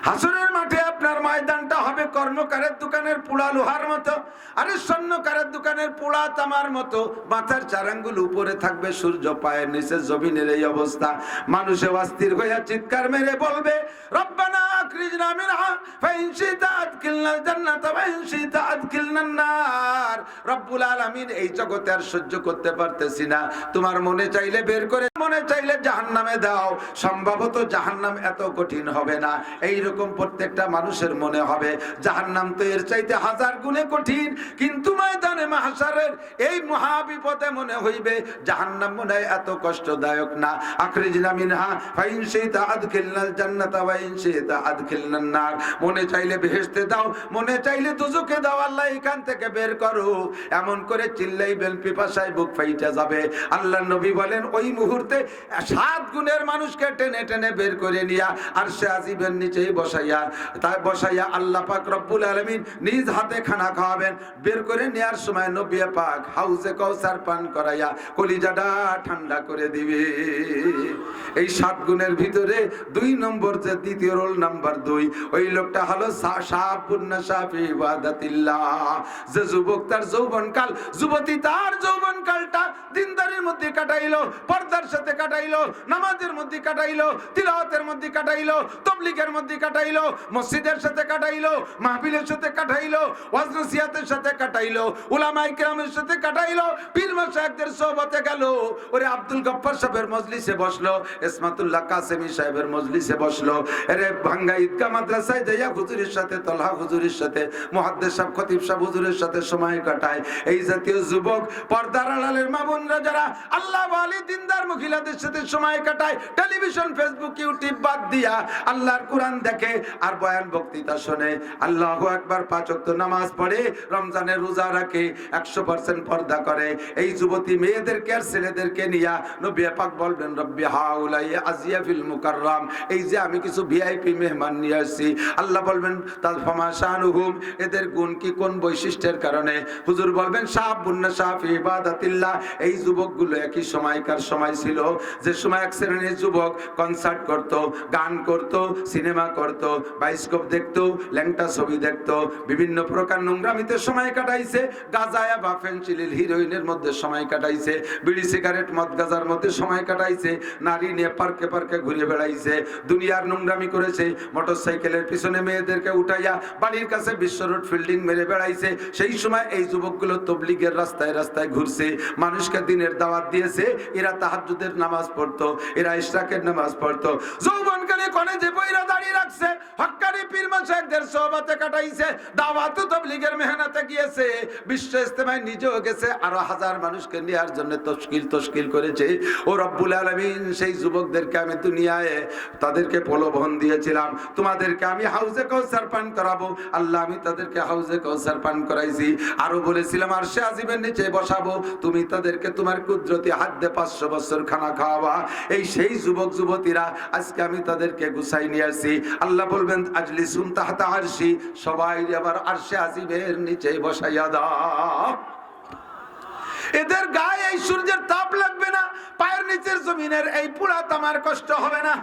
হাসরের মাঠে আপনার ময়দানটা হবে কর্মকারের দোকানের পোড়া লোহার মতো, আরে স্বর্ণকারের দোকানের পোড়া তামার মতো। মাথার 4 আঙ্গুল উপরে থাকবে, সূর্য পায়ের নিচে, জমিনের এই অবস্থা। মানুষে অস্থির হইয়া চিৎকার মেরে বলবে, রব্বানা আখরিজনা মিনহা ফাইন শিতা আদখিলনাল জান্নাতা ওয়া ইন শিতা আদখিলনান নার। রব্বুল আলামিন, এই জগতে আর সহ্য করতে পারতেছি না, তোমার মনে চাইলে বের করে, মনে চাইলে জাহান্নামে দাও। সম্ভবত জাহান্নাম এত কঠিন হবে না, এইরকম প্রত্যেকটা মানুষের মনে হবে। জাহান্নাম তো এর চাইতে 1000 গুণে কঠিন। কিন্তু ময়দানে মাহশারের এই মহাবিপদে মনে হইবে জাহান্নাম মনে হয় এত কষ্টদায়ক না। আখরিজনা মিনহা ফাইন শিতা আদখিলনাল জান্নাতা ওয়া ইন শিতা আদখিলনান নার। মনে চাইলে বেহেশতে দাও, মনে চাইলে দুজকে দাও, আল্লাহ এখান থেকে বের করো। এমন করে চিল্লাইবেন, পিপাসায় বুক ফাইটা যাবে। আল্লাহর নবী বলেন, ওই মুহূর্তে 7 গুণের মানুষকে টেনে টেনে বের করে নিয়া আরশে আজিমের নিচে বসাইয়া আল্লাহ পাক রব্বুল আলামিন নিজ হাতে খানা খাওয়াবেন। বের করে নেয়ার সময় নবী পাক হাউজে কাউসার পান করাইয়া কলিজাটা ঠান্ডা করে দিবে। এই 7 গুণের ভিতরে 2 নম্বর, যে দ্বিতীয় রোল নাম্বার 2, ওই লোকটা হলো শাবুন নাশা ফি ইবাদাতিল্লাহ। যে যুবক তার যৌবনকাল, যুবতী তার যৌবনকালটা দিনদারির মধ্যে কাটাইলো, পর্দার সাথে কাটাইলো, নামাজের মধ্যে কাটাইলো, তিলাওয়াতের মধ্যে কাটাইলো, তাবলীগের মধ্যে কাটাইলো, মসজিদের সাথে কাটাইলো, মাহফিলের সাথে কাটাইলো, ওয়াজ নসিহতের সাথে কাটাইলো, উলামায়ে কেরামের সাথে কাটাইলো, পীর মাশায়েখদের সোহবতে গেল। ওরে আব্দুল গফফার সাহেবের মজলিসে বসলো, ইসমাতুল্লাহ কাসেমি সাহেবের মজলিসে বসলো, আরে ভাঙ্গা ভাঙ্গা ঈদগাহ মাদ্রাসায় যাইয়া হুজুরের সাথে, তলহা হুজুরের সাথে, মুহাদ্দিস সাহেব, খতিব সাহেব হুজুরের সাথে সময় কাটায়। এই জাতীয় যুবক, পর্দার আড়ালের মা বোনরা যারা আল্লাহ ওয়ালি দিনদার মহিলাদের সাথে সময় কাটায়, টেলিভিশন, ফেসবুক, ইউটিউব বাদ দিয়া আল্লাহর কোরআন দেখে আর বয়ান বক্তৃতা শোনে, আল্লাহু আকবার, 5 ওয়াক্ত নামাজ পড়ে, রমজানের রোজা রাখে, 100% পর্দা করে, এই যুবতী মেয়েদেরকে আর ছেলেদেরকে নিয়া নবী পাক বলবেন রব্বি হাউলাই আজিয়াফিল মুকাররাম, এই যে আমি কিছু ভিআইপি মেহমান নিয়ে আসছি, আল্লাহ বলবেন তাল ফামা শানুহুম, এদের গুণ কি, কোন বৈশিষ্ট্যের কারণে? হুজুর বলবেন শাবুন নাশা ফি ইবাদাতিল্লাহ, এই যুবকগুলো একই সময়কার সময় ছিল যে সময় এক শ্রেণীর যুবক কনসার্ট করত, গান করত, সিনেমা করত, বায়োস্কোপ দেখত, ল্যাংটা ছবি দেখত, বিভিন্ন প্রকার নোংরামিতে সময় কাটাইছে, গাঁজায়া বা ফেনসিলিল হিরোইনের মধ্যে সময় কাটাইছে, বিড়ি সিগারেট মদ গাজার মধ্যে সময় কাটাইছে, নারী নিয়ে পার্কে পার্কে ঘুরে বেড়াইছে, দুনিয়ার নোংরামি করেছে, মোটরসাইকেলের পিছনে মেয়েদেরকে উঠাইয়া বাড়ির কাছে বিশ্ব রোড ফিল্ডিং মেরে বেড়াইছে। সেই সময় এই যুবকগুলো তবলিগের রাস্তায় রাস্তায় ঘুরছে, মানুষকে দিনের দাওয়াত দিয়েছে, এরা তাহাজ্জুদের নামাজ পড়তো, এরা ইশরাকের নামাজ পড়তো, যৌবনকালে কোণে যে বইরা দাঁড়িয়ে রাখছে, হক্কানি পীর মাশায়েখদের সোহবতে কাটাইছে, দাওয়াত ও তবলিগের মেহনতে গিয়েছে, বিশ্ব ইজতেমায় নিজেও গেছে, আরো হাজার মানুষকে নেয়ার জন্য তশকিল করেছে। ও রব্বুল আলামিন, সেই যুবকদেরকে আমি দুনিয়ায় তাদেরকে প্রলোভন দিয়েছিলাম, তোমাদেরকে আমি হাউজে কাউসার পান করাবো, আল্লাহ আমি তাদেরকে হাউজে কাউসার পান করাইছি, আরো বলেছিলাম আরশে আজিমের নিচে বসাবো, তুমি তাদেরকে তোমার কুদরতি হাত দিয়ে 500 বছর খানা খাওয়াবা। এই সেই যুবক যুবতীরা আজকে আমি তাদেরকে গুছাই নিয়ে আসি। আল্লাহ বলবেন আজলিসুন তাহতা আরশি, সবাই আবার আরশে আজিমের নিচে বসাইয়া দাও। এদের গায়ে এই সূর্যের তাপ লাগবে না, পায়ের নিচের জমিনের এই পুরা তামার কষ্ট হবে না।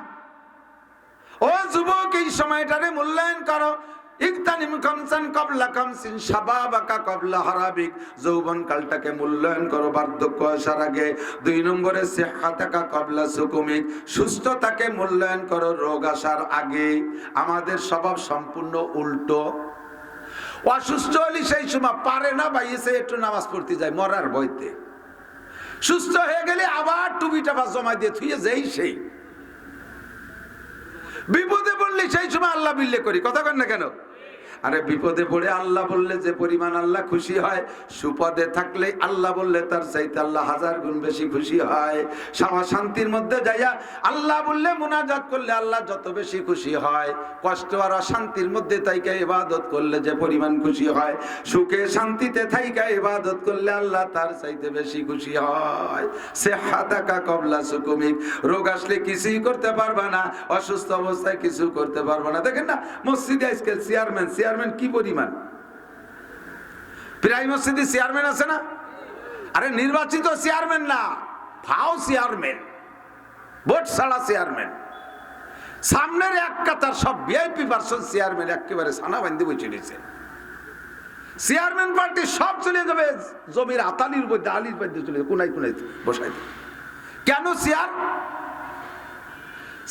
ও যুবক, এই সময়টারে মূল্যায়ন করো। ইগতানিম খামসান ক্বাবলা খামসিন শাবাবাকা ক্বাবলা হারাবিক, যৌবন কালটাকে মূল্যায়ন করো বার্ধক্য আসার আগে। 2 নম্বরে সিহহাতাকা ক্বাবলা সুকুমিক, সুস্থতাকে মূল্যায়ন করো রোগ আসার আগে। আমাদের স্বভাব সম্পূর্ণ উল্টো। অসুস্থ হলে সেই সময় পারে না, বাইসে একটু নামাজ পড়তে যায় মরার ভয়তে, সুস্থ হয়ে গেলে আবার টুপিটা বা জমা দিয়ে থুয়ে যাই, সেই বিপদে পড়লে সেই সময় আল্লাহ বিল্লে করি, কথা কন না কেন? আরে বিপদে পড়ে আল্লাহ বললে যে পরিমাণ আল্লাহ খুশি হয়, সুপদে থাকলে আল্লাহ বললে তার চাইতে আল্লাহ 1000 গুণ বেশি খুশি হয়। শান্তির মধ্যে যাইয়া আল্লাহ বললে মুনাজাত করলে আল্লাহ যত বেশি খুশি হয়, কষ্ট আর অশান্তির মধ্যে তাইকা ইবাদত করলে যে পরিমাণ খুশি হয়, সুখে শান্তিতে থাইকা ইবাদত করলে আল্লাহ তার চাইতে বেশি খুশি হয়। সিহহাতাকা ক্বাবলা সুকুমিক, রোগ আসলে কিছুই করতে পারবা না, অসুস্থ অবস্থায় কিছু করতে পারবা না। দেখেন না মসজিদে আজকে চেয়ারম্যান কি পরিমাণ, প্রায় মসজিদে চেয়ারম্যান আছে না? আরে নির্বাচিত চেয়ারম্যান না, ফাও চেয়ারম্যান, ভোট ছাড়া চেয়ারম্যান, সামনের এক কাতার সব ভিআইপি পারসন চেয়ারম্যান, একেবারে সানা বান্ধি বসে নিয়েছে। চেয়ারম্যান পার্টি সব চলে যাবে জমির আতালির মধ্যে, আলির মধ্যে চলে যাবে, কোনায় কোনায় বসাই দেবে। কেন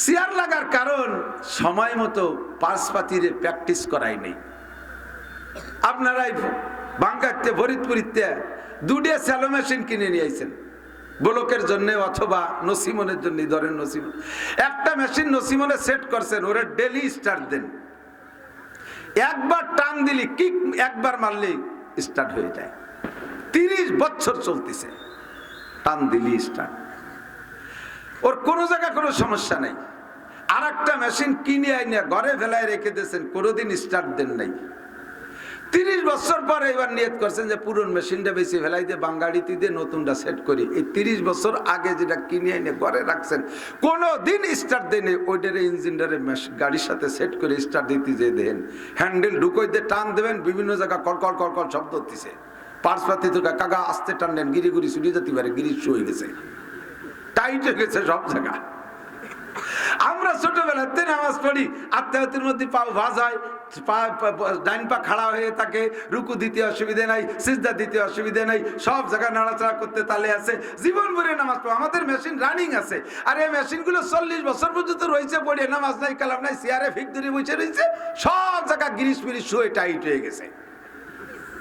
চেয়ার লাগার কারণ সময় মতো পার্সপাতিরে প্র্যাকটিস করাই নেই। আপনারাই বাঙ্গাতে ফরিদপুরিতে 2টা স্যালো মেশিন কিনে নিয়ে আইছেন ব্লকের জন্য অথবা নসিমনের জন্য। ধরেন নসিমন একটা মেশিন নসিমনে সেট করছেন, ওরে ডেলি স্টার্ট দেন, একবার টান দিলি, কিক একবার মারলেই স্টার্ট হয়ে যায়। 30 বছর চলতেছে, টান দিলি স্টার্ট, ওর কোনো জায়গায় কোনো সমস্যা নাই। আর একটা মেশিন কিনে আইনে ঘরে ফেলায় রেখে দিয়েছেন, কোনোদিন স্টার্ট দেন নাই। 30 বছর পরে এবার নিয়ত করছেন যে পুরন মেশিনটা বেশি ফেলাই দিয়ে বাঙ্গাড়িতে দিয়ে নতুনটা সেট করি। এই 30 বছর আগে যেটা কিনে এনে ঘরে রাখছেন, কোনোদিন স্টার্ট দেয়নি, ওইটারে ইঞ্জিনটারে গাড়ির সাথে সেট করে স্টার্ট দিতে যে দেন, হ্যান্ডেল ঢুকোই দিয়ে টান দেবেন, বিভিন্ন জায়গা কলকল কলকল শব্দ হচ্ছে, পার্সপাতি তো কাকা আস্তে টান দেন, গিরি গুড়ি ছুটি যেতে পারে, গিরি হয়ে গেছে, টাইট হয়ে গেছে সব জায়গা। আমরা ছোটবেলাতে নামাজ পড়ি, আত্মাহতের মধ্যে পাও ভাজ হয়, ডাইন পা খাড়া হয়ে থাকে, রুকু দিতে অসুবিধে নাই, সিজদা দিতে অসুবিধে নাই, সব জায়গায় নাড়াচাড়া করতে তালে আছে, জীবন ভরে নামাজ পড়ো। আমাদের মেশিন রানিং আছে, আর এই মেশিনগুলো 40 বছর পর্যন্ত রয়েছে, পড়ে নামাজ নাই কালাম নাই, চেয়ারে ফিক ধরে বসে রয়েছে, সব জায়গা গিরিশ ফিরিশ শুয়ে টাইট হয়ে গেছে।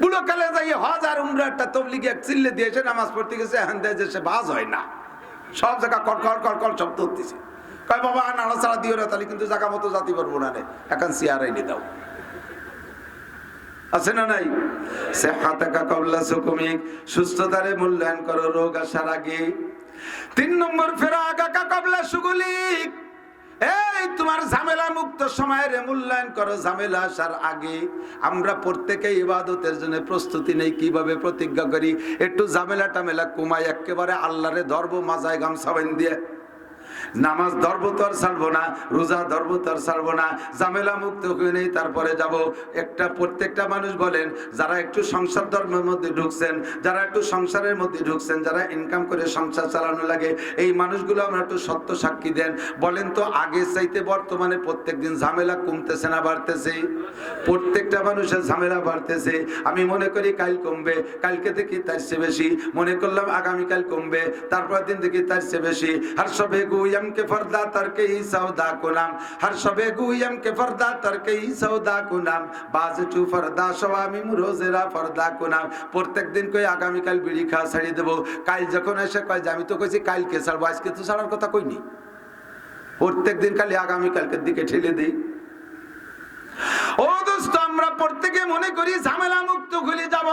বুড়ো কালে যাই হজ আর উমরা একটা তবলিগে এক চিল্লে দিয়েছে, নামাজ পড়তে গেছে, হ্যান দেয় যে সে বাজ হয় না, সব জায়গা কলকল কলকল শব্দ হতেছে। কয় বাবা নাড়াচাড়া দিও না, তাহলে কিন্তু জায়গা মতো জাতি পারবো না রে, এখন চেয়ার এনে দাও। আছে না নাই? সেহাতাকা কবলা সুকুমিক, সুস্থতারে মূল্যায়ন করো রোগ আসার আগে। 3 নম্বর ফিরাকাকা কবলা সুগুলিক, এই তোমার ঝামেলা মুক্ত সময়ের মূল্যায়ন করো ঝামেলা আসার আগে। আমরা প্রত্যেকেই ইবাদতের জন্য প্রস্তুতি নেই, কিভাবে প্রতিজ্ঞা করি একটু ঝামেলা টামেলা কমাই, একেবারে আল্লাহরে ধর্ব মাজায় গামছা দিয়ে, নামাজ ধর্ব তো আর ছাড়বো না, রোজা ধর্ব তো আর ছাড়বো না, ঝামেলা মুক্ত হয়ে নেই তারপরে যাব। একটা প্রত্যেকটা মানুষ বলেন, যারা একটু সংসার ধর্মের মধ্যে ঢুকছেন, যারা একটু সংসারের মধ্যে ঢুকছেন, যারা ইনকাম করে সংসার চালানো লাগে, এই মানুষগুলো আমরা একটু সত্য সাক্ষী দেন। বলেন তো আগে চাইতে বর্তমানে প্রত্যেকদিন ঝামেলা কমতেছে না বাড়তেছে? প্রত্যেকটা মানুষের ঝামেলা বাড়তেছে। আমি মনে করি কাল কমবে, কালকে দেখি তার চেয়ে বেশি, মনে করলাম আগামীকাল কমবে, তারপর দিন দেখি তার চেয়ে বেশি। আর সবে গুইয়াম কে ফরদা তরকে ই সওদা কুনাম, হর সবে গুইয়াম কে ফরদা তরকে ই সওদা কুনাম, বাজ টু ফরদা সওয়ামিম রোজেরা ফরদা কুনাম। প্রত্যেক দিন কই আগামীকাল বিড়ি খাওয়া ছাড়িয়ে দেবো, কাল যখন এসে কয় যে আমি তো কইছি কালকে ছাড়বো, আজকে তো ছাড়ার কথা কইনি। প্রত্যেক দিন খালি আগামীকালকের দিকে ঠেলে দিই। ও দোস্ত, আমরা প্রত্যেকে মনে করি ঝামেলা মুক্ত হয়ে যাব,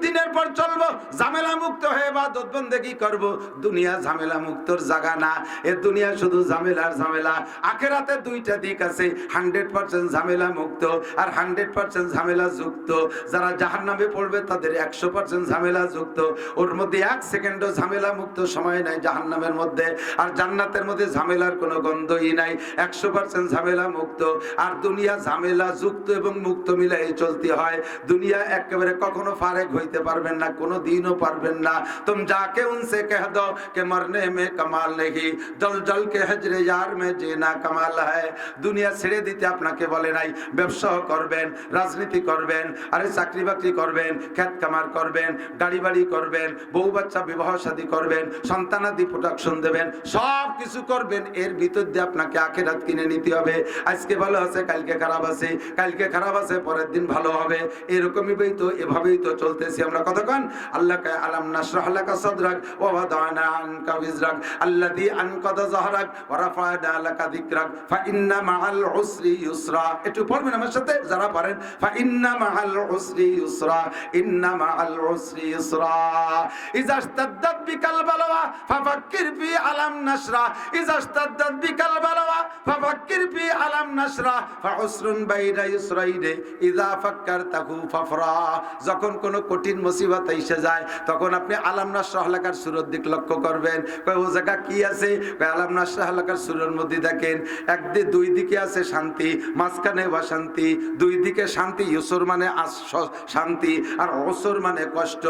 দিনের পর চলবো, ঝামেলা মুক্ত হয়ে ইবাদত বন্দেগী করব। দুনিয়া ঝামেলা মুক্তর জায়গা না, এ দুনিয়া শুধু ঝামেলার ঝামেলা। আখিরাতে দুইটা দিক আছে, 100% ঝামেলা মুক্ত আর 100% ঝামেলা যুক্ত। যারা জাহান্নামে পড়বে তাদের 100% ঝামেলা যুক্ত, ওর মধ্যে 1 সেকেন্ডও ঝামেলা মুক্ত সময় নাই জাহান্নামের মধ্যে। আর জান্নাতের মধ্যে ঝামেলার কোনো গন্ধই নাই, 100% ঝামেলা মুক্ত। আর দুনিয়া ঝামেলা যুক্ত এবং মুক্ত মিলাই চলতে হয়। দুনিয়া একেবারে কখনো ফারেক হইতে পারবেন না, কোনো দিনও পারবেন না। তুম যাকে উনসে কহ দো কে মরনে মে কামাল নেহি, জল জল কে হজরে ইয়ার মে জিনা কামাল হ্যায়। দুনিয়া ছেড়ে দিতে আপনাকে বলে নাই, ব্যবসা করবেন, রাজনীতি করবেন, আরে চাকরি বাকরি করবেন, খেত কামার করবেন, গাড়ি বাড়ি করবেন, বউ বাচ্চা বিবাহ শাদী করবেন, সন্তানাদি প্রোটেকশন দেবেন, সব কিছু করবেন। এর ভিতর দিয়ে আপনাকে আখিরাত কিনে নিতে হবে। আজকে ভালো আছে, কালকে খারাপ আছে, কালকে খারাপ আছে, পরের দিন ভালো হবে। এরকমই তো, এভাবেই তো চলতেছি আমরা। কতক্ষণ আল্লাহকে আলাম নাশরাহ লাকা সাদরাক ওয়া ওয়াদানা আনকা বিজরাক আল্লাযী আনকাদা যাহরাক ওয়া রাফা'না লাকা যিকরাক ফা ইন্না মাআল উসরি ইউসরা। একটু পড়বেন আমার সাথে যারা পারেন, ফা ইন্না মাআল উসরি ইউসরা, ইন্না মাআল উসরি ইউসরা। ইযা ইশতাদ্দাত বিকাল বালাওয়া ফাফাক্কির ফি আলাম নাশরাহ, ইযা ইশতাদ্দাত বিকাল বালাওয়া ফাফাক্কির ফি আলাম নাশরাহ ফা উসরুন বাইনা ইউসরাইনে ইযা ফাক্কারতাহু ফাফরা। যখন কোনো কঠিন মুসিবত এসে যায় তখন আপনি আলাম নাশরাহ লেখার সূরার দিক লক্ষ্য করবেন। কয় ও জায়গা কি আছে? কয় আলাম নাশরাহ লেখার সূরার মধ্যে দেখেন একদিকে দুই দিকে আছে শান্তি, মাঝখানে অশান্তি। দুই দিকে শান্তি, ইউসুর মানে শান্তি, আর ওসর মানে কষ্ট।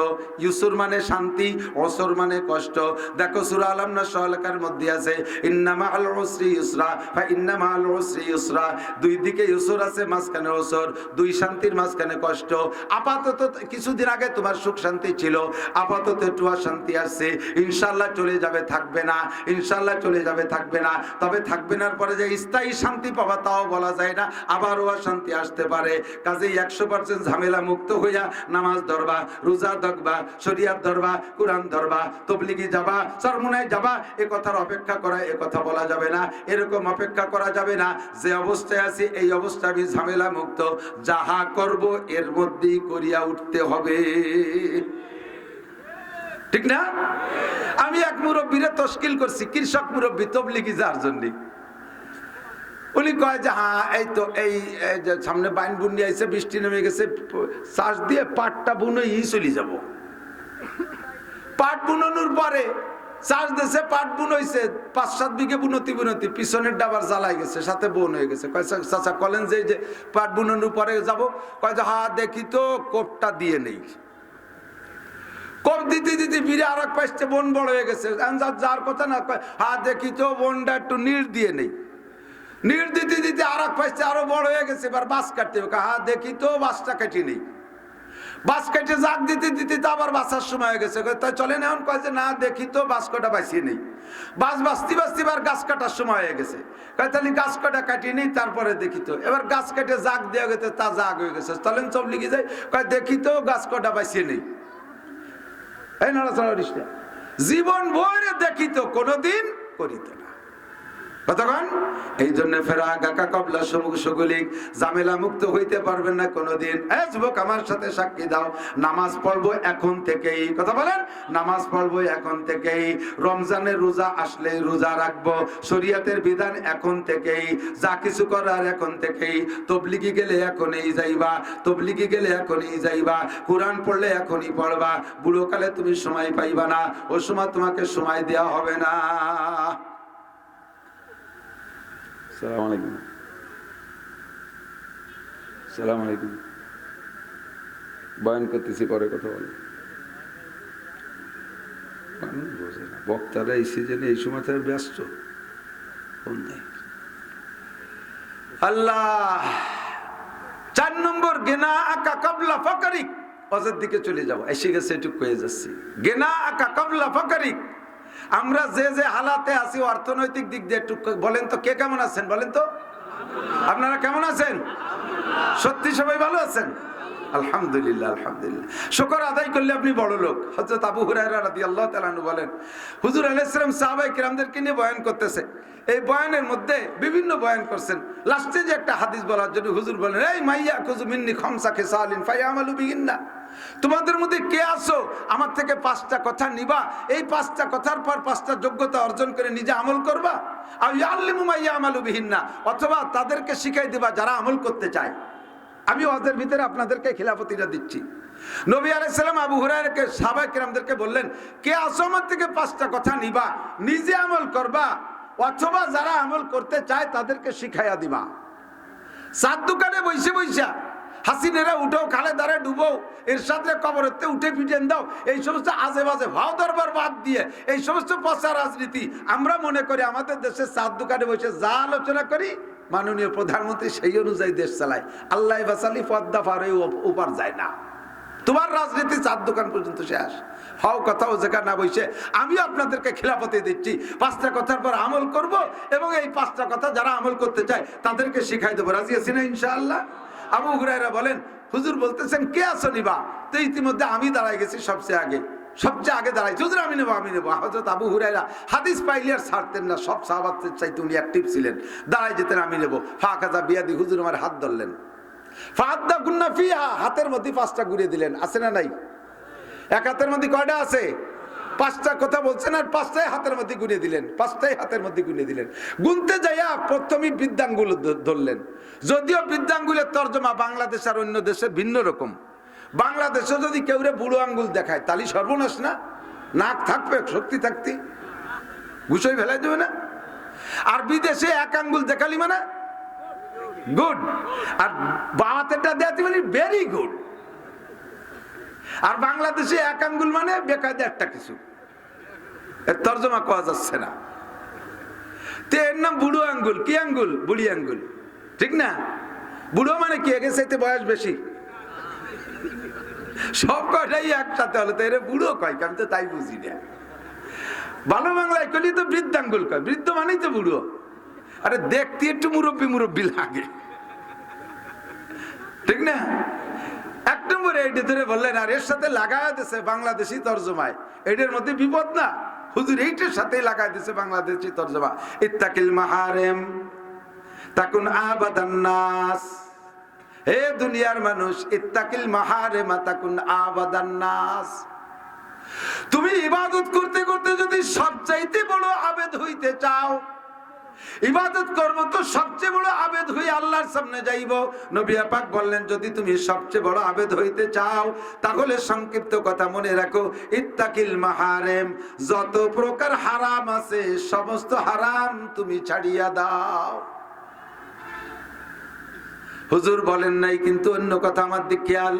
ইউসুর মানে শান্তি, ওসর মানে কষ্ট। দেখো সূরা আলাম নাশরাহ লেখার মধ্যে আছে ইন্না মাআল উসরি ইউসরা ফা ইন্না মাআল উসরি ইউসরা। দুই দিকে ইউসুর আছে, মাঝখানে ওসর, দুই শান্তির মাঝখানে কষ্ট। আপাতত কিছুদিন আগে তোমার সুখ শান্তি ছিল, আপাতত একটু শান্তি আসছে, ইনশাআল্লাহ চলে যাবে, থাকবে না, ইনশাআল্লাহ চলে যাবে, থাকবে না। তবে থাকবে না পরে যে স্থায়ী শান্তি পাবা তাও বলা যায় না, আবারও শান্তি আসতে পারে। কাজেই 100% ঝামেলা মুক্ত হইয়া নামাজ ধরবা, রোজা ধরবা, শরিয়াত ধরবা, কোরআন ধরবা, তবলিগি যাবা, চরমুনায় যাবা। এ কথার অপেক্ষা করা, এ কথা বলা যাবে না, এরকম অপেক্ষা করা যাবে না যে অবস্থায় আছি এই অবস্থা আমি ঝামেলা মুক্ত, যাহা করব এর মধ্যেই করিয়া উঠতে হবে। ঠিক না? আমি এক মুরব্বীরে তশকিল করছি, কৃষক মুরব্বী, তবলিগি যার জন্য। উনি কয় যে হ্যাঁ এই তো এই যে সামনে বাইন বুনি আইছে, বৃষ্টি নেমে গেছে, চাষ দিয়ে পাটটা বুনেই চলে যাব। পাট বুনানোর পরে চাষ দেশে পাট বুন হয়েছে, 5-7 বিঘে বুনতি, পিছনের ডাবার জ্বালাই গেছে, সাথে বোন হয়ে গেছে। কয় চাচা কলেন যে পাট বুনানোর পরে যাব? কয় যে হ্যাঁ দেখি তো কোপটা দিয়ে নেই। কোপ দিতে দিতে ফিরে আর এক পাশে বোন বড় হয়ে গেছে, যার কথা না, হ্যাঁ দেখি তো বোনটা একটু নিড় দিয়ে নেই। নিড় দিতে দিতে আর এক পাশে আরো বড় হয়ে গেছে, এবার বাঁশ কাটতে হবে। হ্যাঁ দেখি তো বাঁশটা কাটি নেই। বাঁশ কেটে জাগ দিতে দিতে তো আবার বাঁচার সময় হয়ে গেছে, তাই চলেন এখন। কয় যে না দেখি তো বাঁশ কাটা বাঁচিয়ে নেই। বাঁশ বাঁচতে এবার গাছ কাটার সময় হয়ে গেছে। কয় তাহলে গাছ কাটা কাটিয়ে নেই, তারপরে দেখি তো। এবার গাছ কেটে জাগ দেওয়া গেছে, তা জাগ হয়ে গেছে, চলেন সব লিখে যায়। কয় দেখি তো গাছ কাটা বাঁচিয়ে নেই। এই নড়াচড়া জীবন ভরে দেখি তো, কোনোদিন করিত না। কতক্ষণ? এই জন্য ফেরাগাকা কবলা সুগুলিক, ঝামেলা মুক্ত হইতে পারবেন না কোনোদিন। যুবক আমার সাথে সাক্ষী দাও, নামাজ পড়বো এখন থেকেই। কথা বলেন, নামাজ পড়বো এখন থেকেই। রমজানের রোজা আসলে রোজা রাখবো, শরীয়তের বিধান এখন থেকেই, যা কিছু করার এখন থেকেই। তবলিগি গেলে এখনই যাইবা, তবলিগি গেলে এখনই যাইবা, কোরআন পড়লে এখনই পড়বা। বুড়োকালে তুমি সময় পাইবা না, ও সময় তোমাকে সময় দেওয়া হবে না। সালাম আলাইকুম। সালাম আলাইকুম। বয়ান করতেছি, পরে কথা বলে। বক্তারা এই সিজনে এই সময় তারা ব্যস্ত। আল্লাহ 4 নম্বর, গেনা আকা কাবলা ফাকারিক। অজের দিকে চলে যাবো, এসে গেছে এটুকু হয়ে যাচ্ছি। গেনা আকা কাবলা ফাকারিক। আমরা যে যে হালাতে আছি অর্থনৈতিক দিক দিয়ে একটু বলেন তো, কে কেমন আছেন বলেন তো? আপনারা কেমন আছেন? সত্যি সবাই ভালো আছেন? আলহামদুলিল্লাহ, আলহামদুলিল্লাহ। শুকর আদায় করলে আপনি বড় লোক। হযরত আবু হুরায়রা রাদিয়াল্লাহু তাআলা আনহু বলেন, হুজুর আলাইহিস সালাম সাহাবায়ে কিরামদেরকে নিয়ে বয়ান করতেছে। এই বয়ানের মধ্যে বিভিন্ন বয়ান করছেন। লাস্টে যে একটা হাদিস বলার জন্য হুজুর বলেন, এই মাইয়া কুযু মিন্নি খামসা খিসালিন ফায়ামালু বিহিন্না। তোমাদের মধ্যে কে আছো আমার থেকে 5টা কথা নিবা, এই 5টা কথার পর 5টা যোগ্যতা অর্জন করে নিজে আমল করবা। আর ইয়াল্লিমু মাইয়া আমালু বিহিন্না, অথবা তাদেরকে শিখাই দিবা যারা আমল করতে চায়। আমি ওদের ভিতরে আপনাদেরকে খিলাফতিটা দিচ্ছি। নবী আলাইহিস সালাম আবু হুরায়রাকে সাহাবায়ে কিরামদেরকে বললেন, কে আছো আমার থেকে 5টা কথা নিবা, নিজে আমল করবা, অথবা যারা আমল করতে চায় তাদেরকে শিখাইয়া দিবা। চার দোকানে বইসে বইসা হাসিনেরা উঠো, খালে দাঁড়ে ডুবো, এর সাথে কবরতে উঠে পিটেন দাও, এই সমস্ত আজে বাজে ভাও দরবার বাদ দিয়ে এই সমস্ত পচা রাজনীতি আমরা মনে করি আমাদের দেশে চার দোকানে বসে যা আলোচনা করি মাননীয় প্রধানমন্ত্রী সেই অনুযায়ী দেশ চালায়। আল্লাহ বাসালি পদ্মা পার হয়ে ওপার যায় না। তোমার রাজনীতি 4 দোকান পর্যন্ত শেষ। হাও কথা ও জায়গা না বসে আমিও আপনাদেরকে খিলাফতি দিচ্ছি, 5টা কথার পর আমল করব এবং এই 5টা কথা যারা আমল করতে চায় তাদেরকে শিখাই দেবো। রাজি আছি না ইনশাআল্লাহ? আবু হুরায়রা বলেন, হুজুর বলতেছেন কে আছো নিবা? তো ইতিমধ্যে আমি দাঁড়াই গেছি সবচেয়ে আগে দাঁড়াইছি। হুজুর আমি নেবো। হযরত আবু হুরায়রা হাদিস পাইলে আর ছাড়তেন না, সব সাহাবাদের চাইতে উনি অ্যাক্টিভ ছিলেন। দাঁড়াই যেতেন, আমি নেবো। ফাকাজা বিয়াদি, হুজুর আমার হাত ধরলেন। ফাদ্দা গুন্না ফিহা, হাতের মধ্যে 5টা ঘুরিয়ে দিলেন। আছে না নাই? এক হাতের মধ্যে কয়টা আছে? 5টা কথা বলছেন আর 5টাই হাতের মধ্যে গুনে দিলেন। 5টাই হাতের মধ্যে গুনে দিলেন। গুনতে যাইয়া প্রথমেই বৃদ্ধাঙ্গুল ধরলেন। যদিও বৃদ্ধাঙ্গুলের তর্জমা বাংলাদেশ আর অন্য দেশে ভিন্ন রকম। বাংলাদেশে যদি কেউ বুড়ো আঙ্গুল দেখায় তাহলে সর্বনাশ না? নাক থাকবে শক্তি থাকতে ঘুষই ফেলাই দেবে না? আর বিদেশে 1 আঙ্গুল দেখালি মানে গুড, আর বাতেটা দেখাতে মানে ভেরি গুড। আর বাংলাদেশে 1 আঙ্গুল মানে বেকায়দা একটা কিছু, এর তর্জমা করা যাচ্ছে না। তো এর নাম বুড়ো আঙ্গুল। কি আঙ্গুল? বুড়ি আঙ্গুল, ঠিক না? বুড়ো মানে কি? একে চাইতে বয়স বেশি। সব কয়টাই একসাথে হলো তো এর বুড়ো কয়, আমি তো তাই বুঝি না। ভালো বাংলায় কইলি তো বৃদ্ধাঙ্গুল কয়, বৃদ্ধ মানেই তো বুড়ো। আরে দেখতে একটু মুরব্বী লাগে, ঠিক না? 1 নম্বরে এইটা ধরে বললেন, আর এর সাথে লাগায় দিছে বাংলাদেশি তর্জমায়। এটার মধ্যে বিপদ না? হুজুর এইটার সাথে লাগায় দিছে বাংলাদেশি তর্জমা, ইত্তাকিল মাহারিম তাকুন আবাদান নাস। হে দুনিয়ার মানুষ, ইত্তাকিল মাহারিম তাকুন আবাদান নাস। তুমি ইবাদত করতে করতে যদি সবচাইতে বড় আবেদ হইতে চাও, ইবাদত করব তো সবচেয়ে বড় আবেদ হয়ে আল্লাহর সামনে যাইব। নবী পাক বললেন, যদি তুমি সবচেয়ে বড় আবেদ হইতে চাও তাহলে সংক্ষিপ্ত কথা মনে রাখো, ইত্তাকিল মাহারিম, যত প্রকার হারাম আছে সমস্ত হারাম তুমি ছাড়িয়া দাও। হুজুর বলেন নাই, কিন্তু অন্য কথা আমার দিক খেয়াল।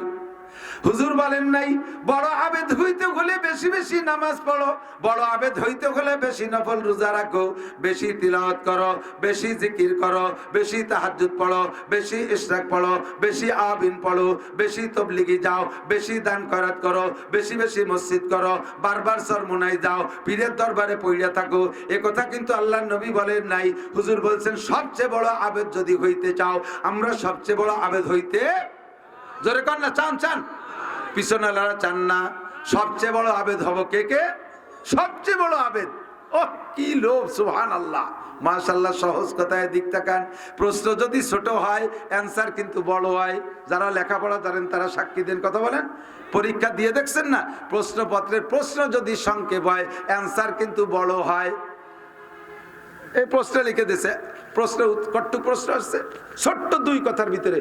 হুজুর বলেন নাই বড় আবেদ হইতে হলে বেশি বেশি নামাজ পড়ো, বড় আবেদ হইতে হলে বেশি নফল রোজা রাখো, বেশি তিলাওয়াত করো, বেশি জিকির করো, বেশি তাহাজ্জুদ পড়ো, বেশি ইশরাক পড়ো, বেশি আবিন পড়ো, বেশি তবলিগি যাও, বেশি দান খয়রাত করো, বেশি বেশি মসজিদ করো, বারবার সরমুনায় যাও, পীরের দরবারে পইড়া থাকো। এ কথা কিন্তু আল্লাহর নবী বলেন নাই। হুজুর বলছেন সবচেয়ে বড় আবেদ যদি হইতে চাও, আমরা সবচেয়ে বড় আবেদ হইতে, জোরে কর না, চান পিছনালারা চান না? সবচেয়ে বড় আবেদ হব কে? সবচেয়ে বড় আবেদ ও কি লোভ, সুবহানাল্লাহ, মাশাআল্লাহ। সহজ কথায় দিক তাকান। প্রশ্ন যদি ছোট হয় অ্যান্সার কিন্তু বড় হয়। যারা লেখাপড়া জানেন তারা সাক্ষী দেন, কথা বলেন। পরীক্ষা দিয়ে দেখছেন না, প্রশ্নপত্রের প্রশ্ন যদি সংক্ষেপ হয় অ্যান্সার কিন্তু বড় হয়। এই প্রশ্ন লিখে দিয়েছে, প্রশ্ন কট্টু প্রশ্ন আসছে ছোট্ট 2 কথার ভিতরে,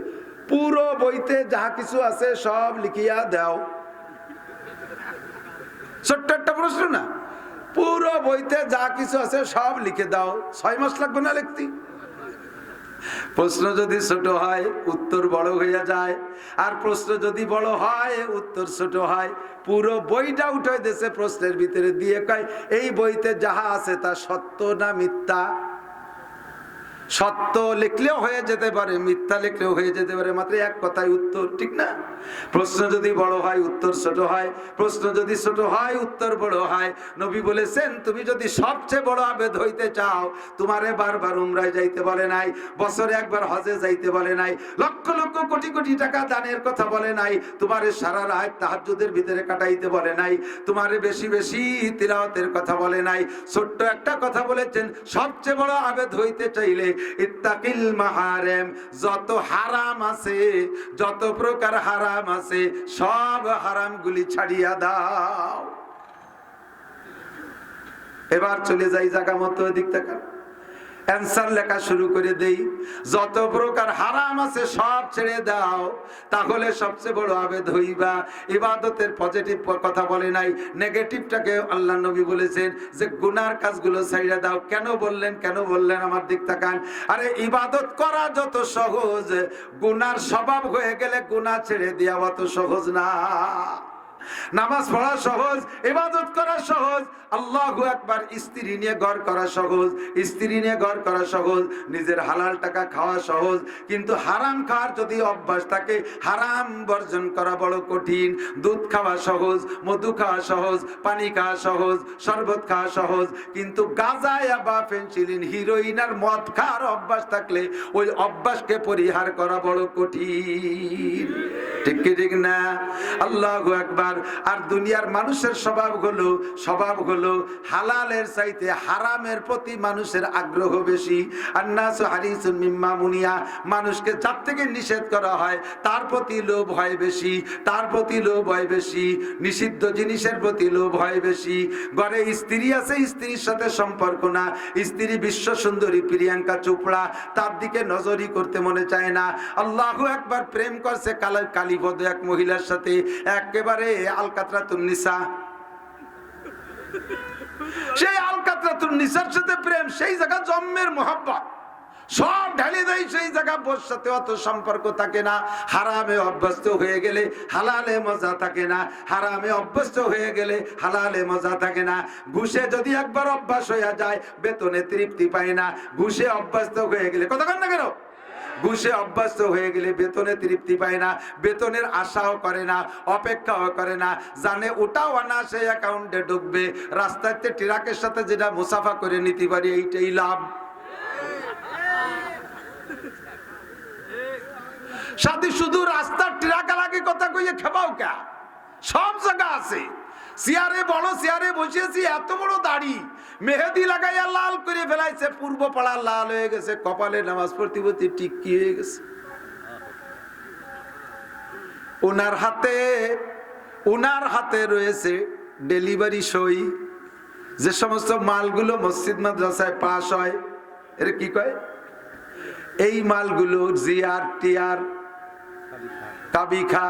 পুরো বইতে যাহা কিছু আছে সব লিখিয়া দাও। ছোট্ট একটা প্রশ্ন না, পুরো বইতে যা কিছু আছে সব লিখে দাও। 6 মাস লাগবে না লিখতে। প্রশ্ন যদি ছোট হয় উত্তর বড় হইয়া যায়, আর প্রশ্ন যদি বড় হয় উত্তর ছোট হয়। পুরো বইটা উঠে দিয়েছে প্রশ্নের ভিতরে দিয়ে কয় এই বইতে যাহা আছে তা সত্য না মিথ্যা। সত্য লিখলেও হয়ে যেতে পারে, মিথ্যা লিখলেও হয়ে যেতে পারে, মাত্র এক কথায় উত্তর, ঠিক না? প্রশ্ন যদি বড় হয় উত্তর ছোট হয়, প্রশ্ন যদি ছোট হয় উত্তর বড় হয়। নবী বলেছেন তুমি যদি সবচেয়ে বড় আবেদ হইতে চাও, তোমারে বারবার উমরায় যাইতে বলে নাই, বছরে একবার হজে যাইতে বলে নাই, লক্ষ লক্ষ কোটি কোটি টাকা দানের কথা বলে নাই, তোমারে সারা রাত তাহাজ্জুদের ভিতরে কাটাইতে বলে নাই, তোমারে বেশি বেশি তিলাওয়াতের কথা বলে নাই। ছোট্ট একটা কথা বলেছেন, সবচেয়ে বড় আবেদ হইতে চাইলে ইত্তাকিল মাহারেম, যত হারাম আছে, যত প্রকার হারাম আছে সব হারামগুলি ছাড়িয়া দাও। এবার চলে যাই জায়গা মতো, দিক তাকান। অ্যান্সার লেখা শুরু করে দেই, যত প্রকার হারাম আছে সব ছেড়ে দাও, তাহলে সবচেয়ে বড় আবেদ হইবা। ইবাদতের পজিটিভ কথা বলে নাই, নেগেটিভটাকে আল্লাহ নবী বলেছেন যে গুনার কাজগুলো ছাইড়া দাও। কেন বললেন, কেন বললেন? আমার দিক তাকান। আরে ইবাদত করা যত সহজ, গুনার স্বভাব হয়ে গেলে গুনাহ ছেড়ে দেওয়া অত সহজ না। নামাজ পড়া সহজ, ইবাদত করা সহজ, আল্লাহু আকবার, স্ত্রী নিয়ে ঘর করা সহজ, স্ত্রী নিয়ে ঘর করা সহজ, নিজের হালাল টাকা খাওয়া সহজ, কিন্তু হারাম খাওয়ার যদি অভ্যাস থাকে হারাম বর্জন করা বড় কঠিন। দুধ খাওয়া সহজ, মধু খাওয়া সহজ, পানি খাওয়া সহজ, শরবত খাওয়া সহজ, কিন্তু গাঁজা বা ফেন্সিলিন, হিরোইন আর মদ খাওয়ার অভ্যাস থাকলে ওই অভ্যাসকে পরিহার করা বড় কঠিন। ঠিক কি ঠিক না? আল্লাহু আকবার। আর দুনিয়ার মানুষের স্বভাব হলো হালালের চাইতে হারামের প্রতি মানুষের আগ্রহ বেশি। আন্নাসু হারিসুন মিম্মা মুনিয়া, মানুষকে যার থেকে নিষেধ করা হয় তার প্রতি লোভ হয় বেশি, তার প্রতি লোভ হয় বেশি, নিষিদ্ধ জিনিসের প্রতি লোভ হয় বেশি। ঘরে স্ত্রী আছে, স্ত্রীর সাথে সম্পর্ক না, স্ত্রী বিশ্ব সুন্দরী প্রিয়াঙ্কা চোপড়া, তার দিকে নজরই করতে মনে চায় না। আল্লাহু আকবার, প্রেম করছে কালীপদ এক মহিলার সাথে, একেবারে আলকাতরাতুন নিসা, সেই আলকাতরাতুন নিসার সাথে প্রেম, সেই জায়গা জন্মের মোহাব্বত সব ঢালি দেয়, সেই জায়গা বোর সাথে অত সম্পর্ক থাকে না। হারামে অভ্যস্ত হয়ে গেলে হালালে মজা থাকে না, হারামে অভ্যস্ত হয়ে গেলে হালালে মজা থাকে না। ঘুষে যদি একবার অভ্যাস হয়ে যায় বেতনে তৃপ্তি পায় না, ঘুষে অভ্যস্ত হয়ে গেলে, কথা কন না কেন? ঘুষে অভ্যস্ত হয়ে গেলে বেতনে তৃপ্তি পায় না, বেতনের আশাও করে না, অপেক্ষাও করে না, জানে ওটাও অনায়াসে অ্যাকাউন্টে ঢুকবে, রাস্তাতে ট্রাকের সাথে যেটা মুসাফা করে নিতে পারি এইটাই লাভ। সাথে শুধু রাস্তার ট্রাক লাগে কথা কইয়ে খেপাও কা, সব জায়গা আছে। চেয়ারে বড় চেয়ারে বসেছি, এত বড় দাড়ি, মেহেদি লাগাইয়া লাল করে ফেলাইছে, পূর্ব পাড়া লাল হয়ে গেছে, কপালে নামাজ পড়তে পড়তে টিক্কি হয়ে গেছে। ওনার হাতে রয়েছে ডেলিভারি সই, যে সমস্ত মালগুলো মসজিদ মাদ্রাসায় পাস হয়, এর কি কয়, এই মালগুলো জিআর টিআর কাবিখা,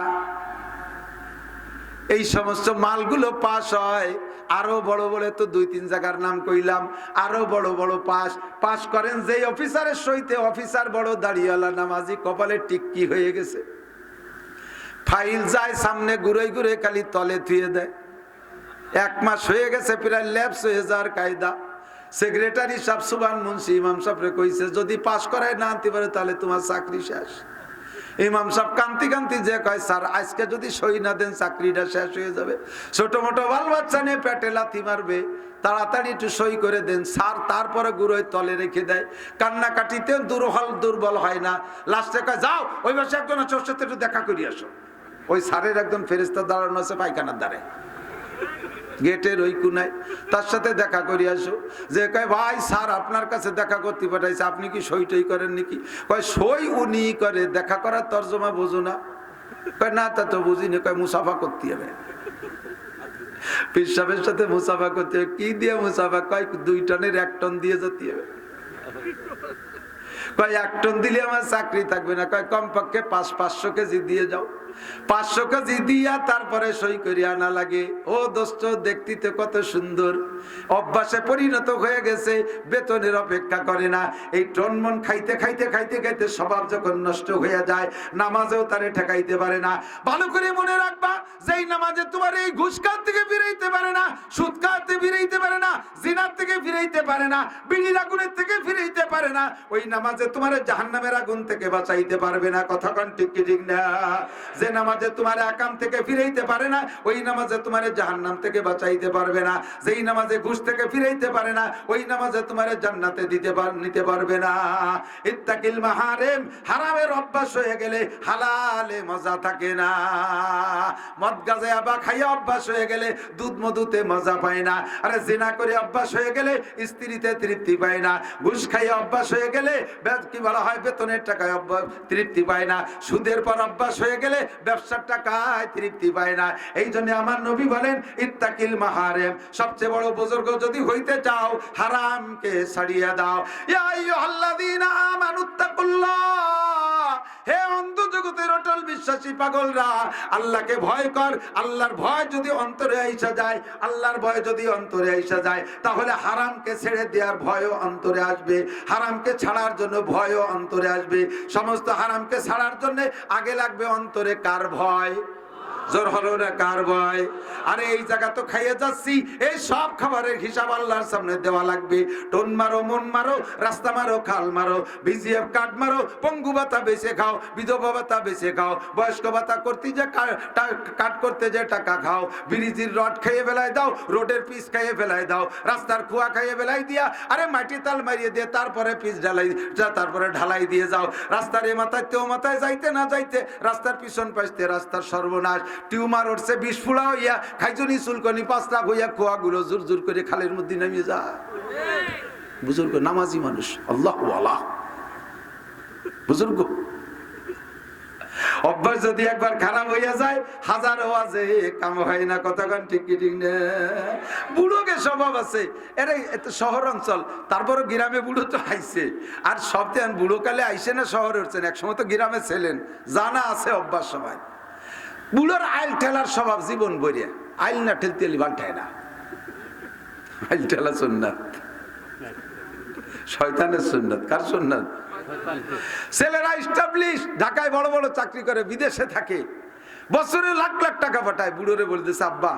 এই সমস্ত মালগুলো পাস হয়। আরো বড় বড় তো 2-3 জায়গার নাম কইলাম, আরো বড় বড় পাস করেন যেই অফিসারের সইতে, অফিসার বড় দাড়িওয়ালা নামাজি, কপালে টিক্কি হয়ে গেছে, ফাইল যায় সামনে ঘুরে ঘুরে খালি তলে থুয়ে দেয়। 1 মাস হয়ে গেছে, প্রায় ল্যাপস হয়ে যাওয়ার কায়দা। সেক্রেটারি সাহেব সুবান মুন্সি ইমাম সাহেবরে কইছে যদি পাস করায় না আনতে পারে তাহলে তোমার চাকরি শেষ। ইমাম সাহেব কান্তি কান্তি যে কয়, স্যার আজকে যদি সই না দেন চাকরিটা শেষ হয়ে যাবে, ছোট মোটো বাল বাচ্চা নিয়ে পেটে লাথি মারবে, তাড়াতাড়ি একটু সই করে দেন স্যার। তারপরে গুঁড়োয় তলে রেখে দেয়, কান্নাকাটিতে দুর্বল হয় না। লাস্টে কয় যাও ওই বসে একজন আছে, ওর সাথে একটু দেখা করি আসো। ওই স্যারের একজন ফেরেশতা দাঁড়ানো আছে পায়খানার দ্বারে, গেটের ওই কোনায়, তার সাথে দেখা করি আসো। যে কয় ভাই স্যার আপনার কাছে দেখা করতে পাঠাইছে, আপনি কি সই টই করেন নাকি? কয় সই উনি করে, দেখা করার তর্জমা বোঝো না? কয় না তা তো বুঝিনি। কয় মুসাফা করতে হবে, পীর সাহেবের সাথে মুসাফা করতে হবে। কি দিয়ে মুসাফা? কয় 2 টনের 1 টন দিয়ে যেতে হবে। কয় 1 টন দিলে আমার চাকরি থাকবে না। কয় কমপক্ষে 500 কেজি দিয়ে যাও। 500 কেজি দিয়া তারপরে সই করে আনা লাগে। ও দোস্ত, দেখতে কত সুন্দর, অভ্যাসে পরিণত হয়ে গেছে, বেতনের অপেক্ষা করে না। এই টনমন খাইতে খাইতে খাইতে খাইতে স্বভাব যখন নষ্ট হয়ে যায়, নামাজেও তারে ঠেকাইতে পারে না। ভালো করে মনে রাখবা, যেই নামাজে তোমার এই ঘুষ খাওয়ার থেকে ফিরাইতে পারে না, সুদ খাওয়াতে ফিরাইতে পারে না, জিনার থেকে ফিরাইতে পারে না, বিড়ির আগুনের থেকে ফিরাইতে পারে না, ওই নামাজে তোমার জাহান্নামের আগুন থেকে বাঁচাইতে পারবে না। কথা কোন ঠিক কি ঠিক না? যে নামাজে তোমার আকাম থেকে ফিরাইতে পারে না, ওই নামাজে তোমার জাহান্নাম থেকে বাঁচাইতে পারবে না। যেই নামাজে ঘুষ থেকে ফিরাইতে পারে না, ওই নামাজে তোমার জান্নাতে নিতে পারবে না। ইত্তাকিল মাহারিম, হারামের অভ্যাস হয়ে গেলে হালালে মজা থাকে না। মদ গাঁজা আবা খাইয়া অভ্যাস হয়ে গেলে দুধ মধুতে মজা পায় না। আরে জিনা করে অভ্যাস হয়ে গেলে স্ত্রীতে তৃপ্তি পায় না। ঘুষ খাইয়া অভ্যাস হয়ে গেলে কি বলা হয়, বেতনের টাকায় তৃপ্তি পায় না। সুদের পর অভ্যাস হয়ে গেলে ব্যবসার টাকায় তৃপ্তি পায় না। এই জন্য আমার নবী বলেন ইত্তাকিল মাহারিম, সবচেয়ে বড় বুজুর্গ যদি হইতে চাও হারামকে ছাড়িয়ে দাও। ইয়া আইয়ুহাল্লাযীনা আমানুত্তাকুল্লাহ, হে অন্ধ জগতের অটল বিশ্বাসী পাগলরা, আল্লাহকে ভয় কর। আল্লাহর ভয় যদি অন্তরে আইসা যায়, আল্লাহর ভয় যদি অন্তরে আইসা যায়, তাহলে হারামকে ছেড়ে দেওয়ার ভয়ও অন্তরে আসবে, হারামকে ছাড়ার জন্য ভয়ও অন্তরে আসবে। সমস্ত হারামকে ছাড়ার জন্য আগে লাগবে অন্তরে কার ভয়? জোর হলো না, কার ভয়? আরে এই জায়গা তো খাইয়ে যাচ্ছি, এই সব খাবারের হিসাব আল্লাহর সামনে দেওয়া লাগবে। টোন মারো, মন মারো, রাস্তা মারো, খাল মারো, বিজিএফ কার্ড মারো, পঙ্গু ভাতা বেঁচে খাও, বিধবা ভাতা বেঁচে খাও, বয়স্ক ভাতা করতে যে কাট করতে যে টাকা খাও, ব্রিজের রড খাইয়ে ফেলাই দাও, রোডের পিস খাইয়ে ফেলাই দাও, রাস্তার কুয়া খাইয়ে ফেলাই দিয়া, আরে মাটি তাল মারিয়ে দিয়ে তারপরে পিস ঢালাই, তারপরে ঢালাই দিয়ে যাও। রাস্তার এ মাথায় তেও মাথায় যাইতে না যাইতে রাস্তার পিছন পাশতে রাস্তার সর্বনাশ। টিউমার উঠছে, বিষ ফুলা হইয়া, খাইজনি চুলকনি 5 লাখ হইয়া খোয়াগুলো জোর জোর করে খালের মধ্যে নামিয়ে যা। বুজুর্গ নামাজি মানুষ, আল্লাহু আল্লাহ বুজুর্গ। অভ্যাস যদি একবার খারাপ হইয়া যায়, হাজার ওয়াজে কাম হয় না। কতক্ষণ ঠিক কি ঠিক না? বুড়োকে স্বভাব আছে, এরা এত শহর অঞ্চল, তারপরও গ্রামে বুড়ো তো আইছে। আর সবচেয়ে বুড়ো কালে আইসে না শহরে উঠছেন, একসময় তো গ্রামে ছিলেন, জানা আছে অভ্যাস সবাই। বুড়োর আইল ঠেলার স্বভাব জীবন বইয়া, আইল না ঠেলতে বাল্টায় না। আইল ঠেলা সুন্নাত, শয়তানের সুন্নাত। কার সুন্নাত? ছেলেরা এস্টাবলিশ, ঢাকায় বড় বড় চাকরি করে, বিদেশে থাকে, বছরে লাখ লাখ টাকা পাঠায়। বুড়োরে বলতেছে আব্বা